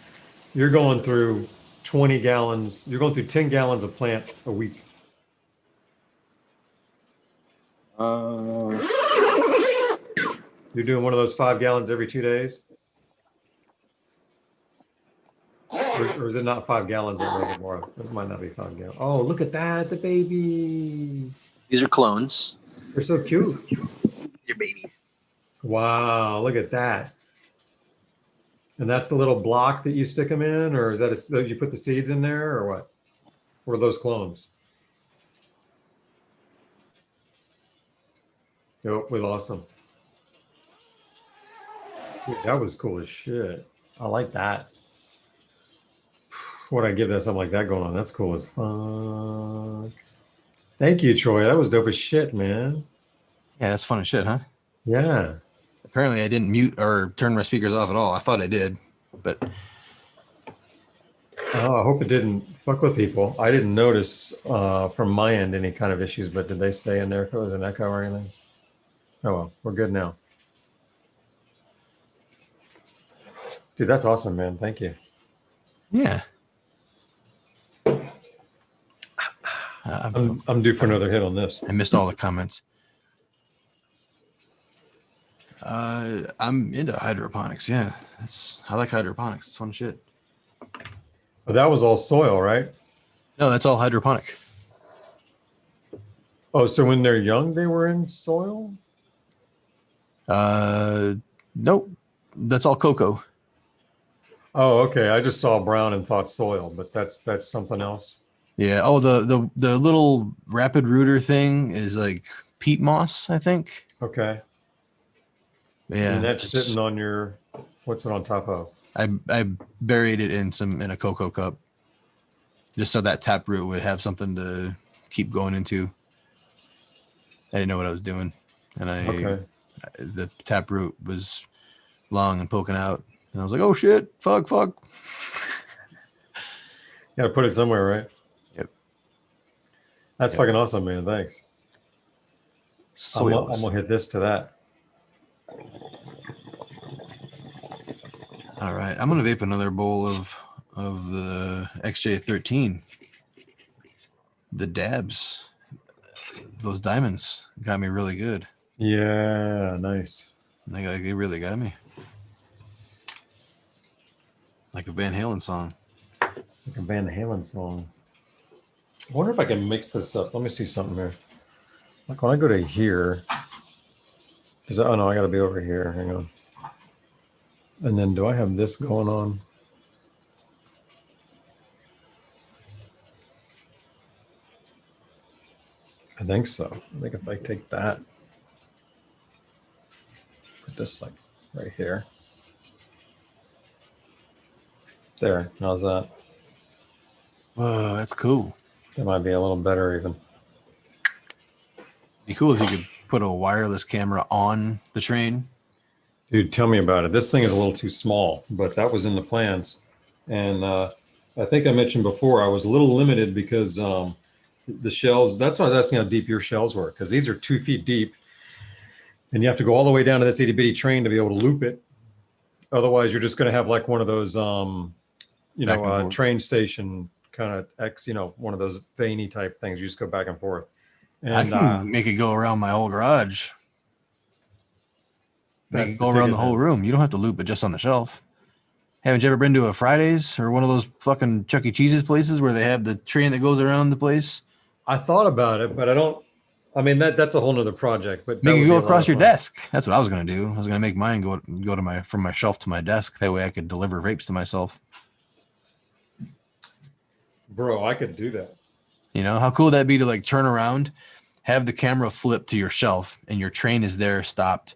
you're going through 20 gallons. You're going through 10 gallons of plant a week. You're doing one of those 5 gallons every 2 days? Or is it not 5 gallons at reservoir? It might not be 5 gallons. Oh, look at that, the babies. These are clones. They're so cute. They're babies. Wow, look at that. And that's the little block that you stick them in, or is that you put the seeds in there, or what? Or are those clones? Nope, we lost them. Dude, that was cool as shit. I like that. What I give that something like that going on? That's cool as fuck. Thank you, Troy. That was dope as shit, man. Yeah, that's fun as shit, huh? Yeah. Apparently, I didn't mute or turn my speakers off at all. I thought I did, but Oh, I hope it didn't fuck with people. I didn't notice from my end any kind of issues, but did they stay in there if it was an echo or anything? Oh well, we're good now. Dude, that's awesome, man. Thank you. yeah. I'm due for another hit on this. I missed all the comments. I'm into hydroponics. Yeah, I like hydroponics. It's fun shit. But that was all soil, right? No, that's all hydroponic. Oh, so when they're young, they were in soil? Nope. That's all cocoa. Oh, okay. I just saw brown and thought soil, but that's something else. Yeah. Oh, the little rapid rooter thing is like peat moss, I think. Okay. Yeah. And that's sitting on your, what's it on top of? I buried it in a cocoa cup, just so that taproot would have something to keep going into. I didn't know what I was doing, and the taproot was long and poking out, and I was like, "Oh shit, fuck." Gotta put it somewhere, right? Yep. That's fucking awesome, man. Thanks. I'm gonna hit this to that. All right, I'm gonna vape another bowl of the XJ13. The dabs, those diamonds got me really good. Yeah, nice. They really got me. Like a Van Halen song. Like a Van Halen song. I wonder if I can mix this up. Let me see something here. Like when I go to here, oh no, I gotta be over here. Hang on. And then do I have this going on? I think so. I think if I take that, put this like right here. There, how's that? Whoa, that's cool. That might be a little better even. Be cool if you could put a wireless camera on the train. Dude, tell me about it. This thing is a little too small, but that was in the plans. And I think I mentioned before, I was a little limited because the shelves. That's why that's how deep your shelves were, because these are 2 feet deep, and you have to go all the way down to this itty bitty train to be able to loop it. Otherwise, you're just going to have like one of those, Back and forth. train station kind of one of those veiny type things. You just go back and forth. I And can make it go around my whole garage. Make that's it go around the whole ticket, room. You don't have to loop it just on the shelf. Haven't you ever been to a Fridays or one of those fucking Chuck E. Cheese's places where they have the train that goes around the place? I thought about it, but I don't. I mean, that's a whole nother project. But that Make would it be go a lot across of your fun. desk. That's what I was gonna do. I was gonna make mine go to from my shelf to my desk. That way I could deliver vapes to myself. Bro, I could do that. You know, how cool would that be to like turn around, have the camera flip to your shelf, and your train is there stopped,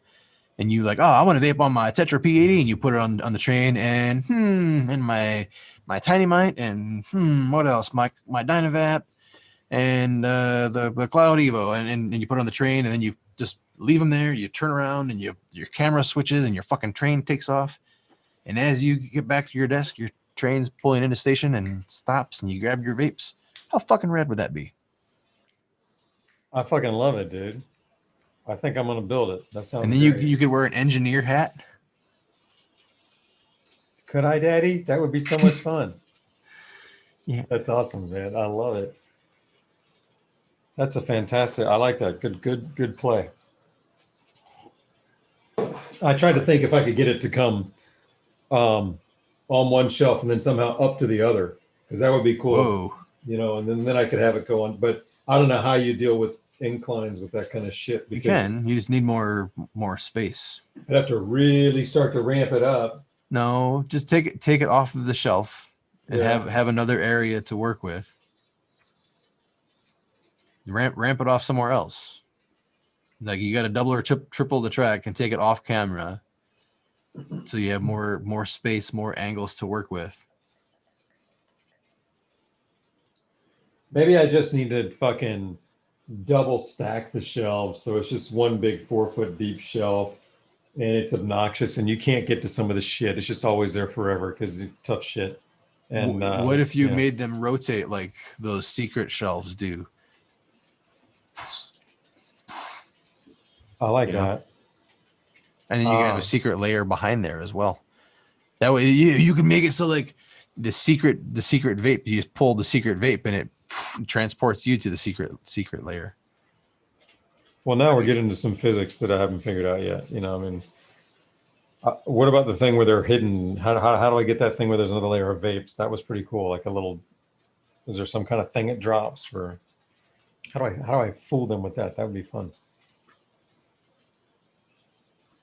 and you like, oh, I want to vape on my Tetra P80, and you put it on the train, and and my Tiny Mite, and what else? My ANTI-VAPE, and the Cloud Evo, and you put it on the train, and then you just leave them there. You turn around, and your camera switches, and your fucking train takes off. And as you get back to your desk, your train's pulling into station and stops, and you grab your vapes. How fucking rad would that be? I fucking love it, dude. I think I'm gonna build it. That sounds. And then great. you could wear an engineer hat. Could I, Daddy? That would be so much fun. Yeah. That's awesome, man. I love it. That's a fantastic. I like that. Good play. I tried to think if I could get it to come on one shelf and then somehow up to the other, because that would be cool. Whoa. You know, and then I could have it go on. But I don't know how you deal with inclines with that kind of shit. You Because can. You just need more space. I'd have to really start to ramp it up. No, just take it off of the shelf and Yeah. have another area to work with. Ramp it off somewhere else. Like you got to double or triple the track and take it off camera, so you have more space, more angles to work with. Maybe I just need to fucking double stack the shelves, so it's just one big 4-foot deep shelf, and it's obnoxious, and you can't get to some of the shit. It's just always there forever because it's tough shit. And what if you yeah. made them rotate like those secret shelves do? I like You know? that. And then you can have a secret layer behind there as well. That way you can make it so like the secret vape, you just pull the secret vape and it transports you to the secret layer. Well, now we're getting into some physics that I haven't figured out yet. You know, I mean, what about the thing where they're hidden? How do I get that thing where there's another layer of vapes? That was pretty cool. Like a little, is there some kind of thing it drops for? How do I fool them with that? That would be fun.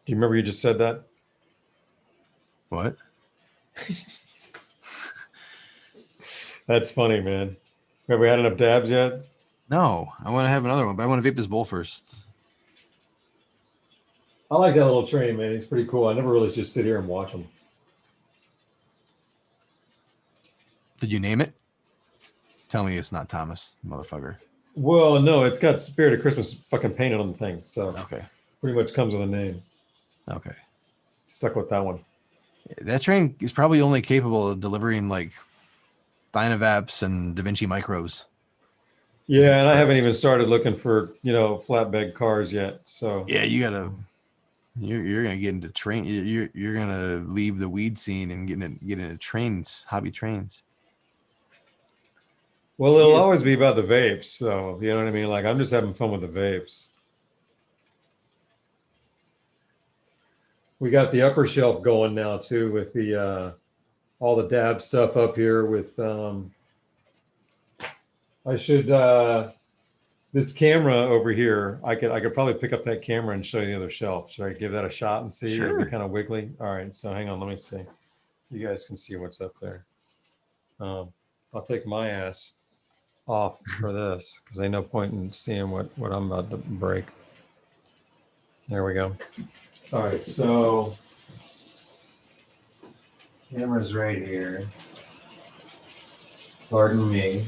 Do you remember you just said that? What? That's funny, man. Have we had enough dabs yet? No, I want to have another one, but I want to vape this bowl first. I like that little train, man. He's pretty cool. I never really just sit here and watch him. Did you name it? Tell me it's not Thomas, motherfucker. Well, no, it's got Spirit of Christmas fucking painted on the thing. So Okay. pretty much comes with a name. Okay. Stuck with that one. That train is probably only capable of delivering like ANTI-VAPEs and DaVinci Micros. Yeah, and I haven't even started looking for, flatbed cars yet. So Yeah, you're gonna get into train. You're gonna leave the weed scene and get into trains, hobby trains. well, it'll always be about the vapes. So you know what I mean? Like I'm just having fun with the vapes. We got the upper shelf going now too with the all the dab stuff up here with I should this camera over here, I could probably pick up that camera and show you the other shelf. Should I give that a shot and see? Sure. It'll be kind of wiggly. All right, so hang on, let me see. You guys can see what's up there. I'll take my ass off for this because ain't no point in seeing what I'm about to break. There we go. All right, so camera's right here. Pardon me.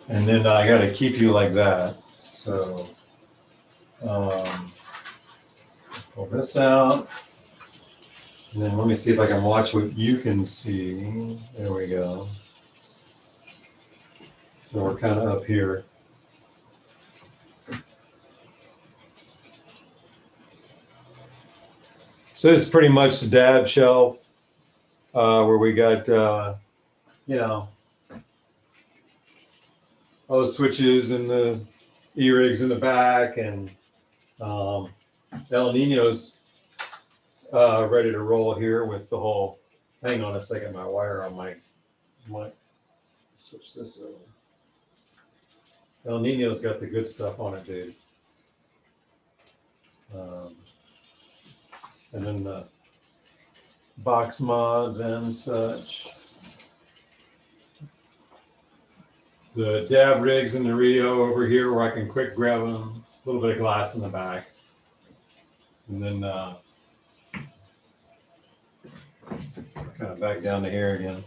And then I got to keep you like that. So pull this out. And then let me see if I can watch what you can see. There we go. So we're kind of up here. So this is pretty much the dab shelf where we got, you know, all the switches and the E-rigs in the back, and El Nino's ready to roll here with the whole, hang on a second, my wire on my switch this over. El Nino's got the good stuff on it, dude. And then the box mods and such. The dab rigs in the Rio over here where I can quick grab them. A little bit of glass in the back. And then kind of back down to here again.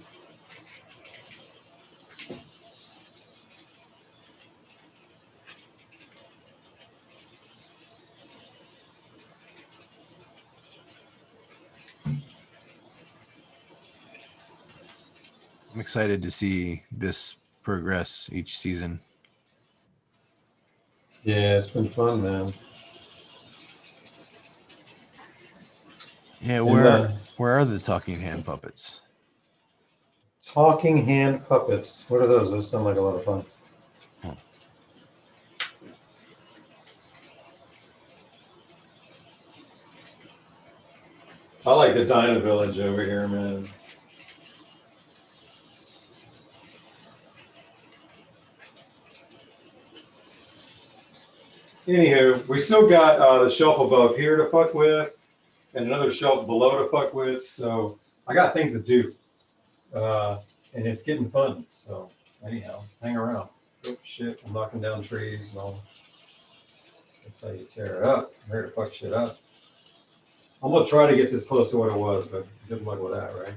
I'm excited to see this progress each season. Yeah, it's been fun, man. Yeah, And, where are the talking hand puppets? talking hand puppets. What are those? Those sound like a lot of fun. I like the Dyna Village over here, man. Anywho, we still got the shelf above here to fuck with, and another shelf below to fuck with. So I got things to do, and it's getting fun. So anyhow, hang around. Oh shit! I'm knocking down trees and all. That's how you tear it up. I'm here to fuck shit up. I'm gonna try to get this close to what it was, but good luck with that, right?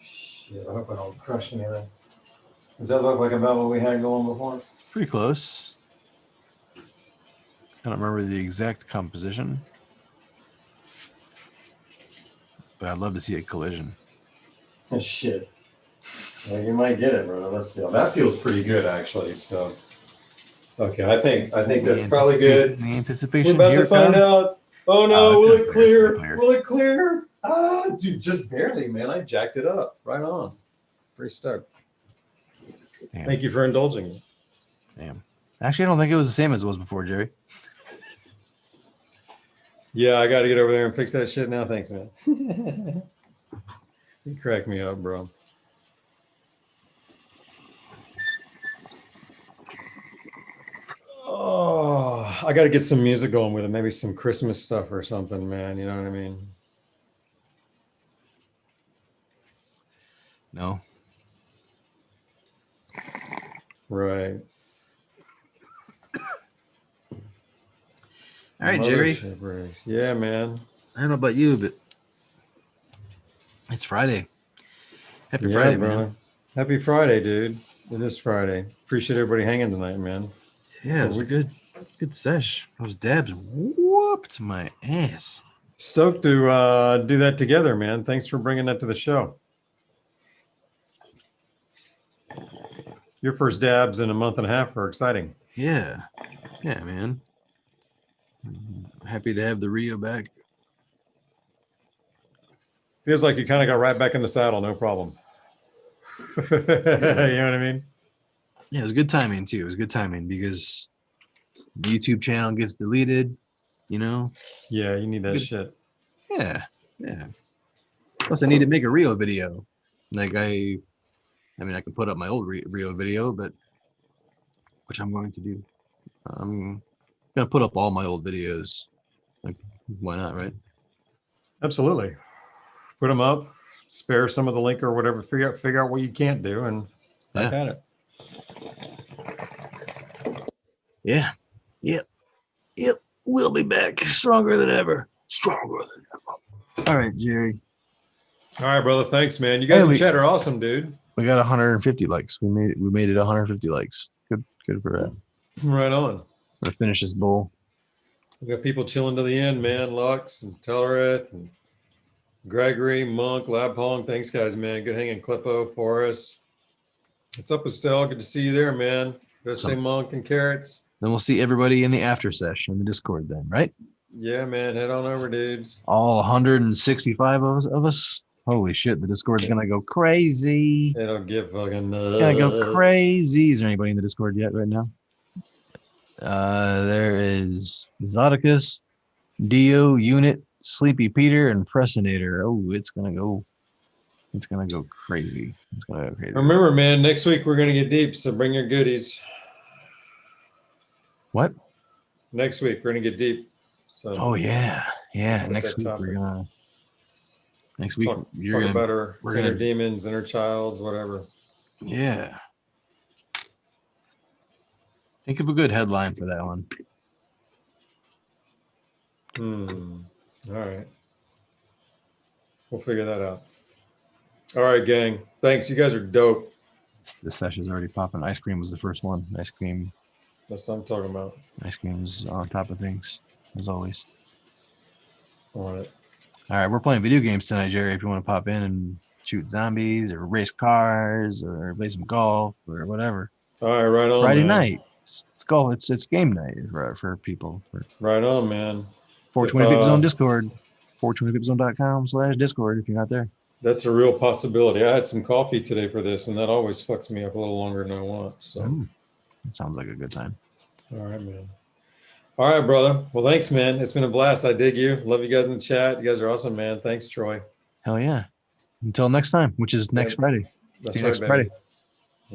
Shit! I hope I don't crush anything. Does that look like about what we had going before? Pretty close. I don't remember the exact composition, but I'd love to see a collision. Oh, shit. Well, you might get it, brother. Let's see. That feels pretty good, actually. So, okay, I think that's probably good. The anticipation. We're about to find out. Oh no! Will it clear? Clear. Will it clear? Ah, dude, just barely, man. I jacked it up. Right on. Pretty stoked. Damn. Thank you for indulging me. Damn. Actually, I don't think it was the same as it was before, Jerry. Yeah, I got to get over there and fix that shit now. Thanks, man. You crack me up, bro. Oh, I got to get some music going with it. Maybe some Christmas stuff or something, man. You know what I mean? No. Right. All right, Jerry. Yeah, man. I don't know about you, but it's Friday. Happy Friday, bro. man. Happy Friday, dude. It is Friday. Appreciate everybody hanging tonight, man. Yeah, it was a good sesh. Those dabs whooped my ass. Stoked to do that together, man. Thanks for bringing that to the show. Your first dabs in a month and a half are exciting. Yeah. Yeah, man. Happy to have the Rio back. Feels like you kind of got right back in the saddle, no problem. You know what I mean? Yeah, it was good timing too. It was good timing because the YouTube channel gets deleted, you know? Yeah, you need that shit. Yeah, yeah. Plus, I need to make a Rio video. Like I mean, I can put up my old Rio video, but which I'm going to do. I'm gonna put up all my old videos. Like, why not, right? Absolutely. Put them up, spare some of the link or whatever, figure out what you can't do, and back at it. Yeah. Yep. We'll be back stronger than ever. Stronger than ever. All right, Jerry. All right, brother. Thanks, man. You guys in chat are awesome, dude. We got 150 likes. We made it 150 likes. Good for that. Right on. I'm gonna finish this bowl. We got people chilling to the end, man. Lux and Tellereth and Gregory, Monk, Lab Pong. Thanks, guys, man. Good hanging, Clippo, Forrest. What's up, Estelle? Good to see you there, man. Gotta say Monk and Carrots. Then we'll see everybody in the after session in the Discord then, right? Yeah, man. Head on over, dudes. All 165 of us. Holy shit, the Discord's gonna go crazy. It'll get fucking nuts. Gonna go crazy. Is there anybody in the Discord yet right now? There is Exoticus, Dio, Unit, Sleepy Peter, and Presinator. Oh, it's gonna go crazy. It's gonna go crazy. Remember, man, next week we're gonna get deep, so bring your goodies. What? Next week we're gonna get deep. So Oh yeah. With Next that week topic. we're gonna you're talk gonna about our we're inner gonna- demons, inner childs, whatever. yeah. Think of a good headline for that one. All right. We'll figure that out. All right, gang. Thanks. You guys are dope. The session's already popping. Ice cream was the first one. Ice cream That's what I'm talking about. is on top of things, as always. I want it. All right, we're playing video games tonight, Jerry. If you want to pop in and shoot zombies or race cars or play some golf or whatever. All right, right on. Friday man. night. It's golf. It's game night for people. Right on, man. 420Vapezone Discord. 420Vapezone.com/Discord if you're not there. That's a real possibility. I had some coffee today for this, and that always fucks me up a little longer than I want. So, That sounds like a good time. all right, man. All right, brother. Well, thanks, man. It's been a blast. I dig you. Love you guys in the chat. You guys are awesome, man. Thanks, Troy. Hell yeah. Until next time, which is next Friday. That's See you right, next baby. Friday.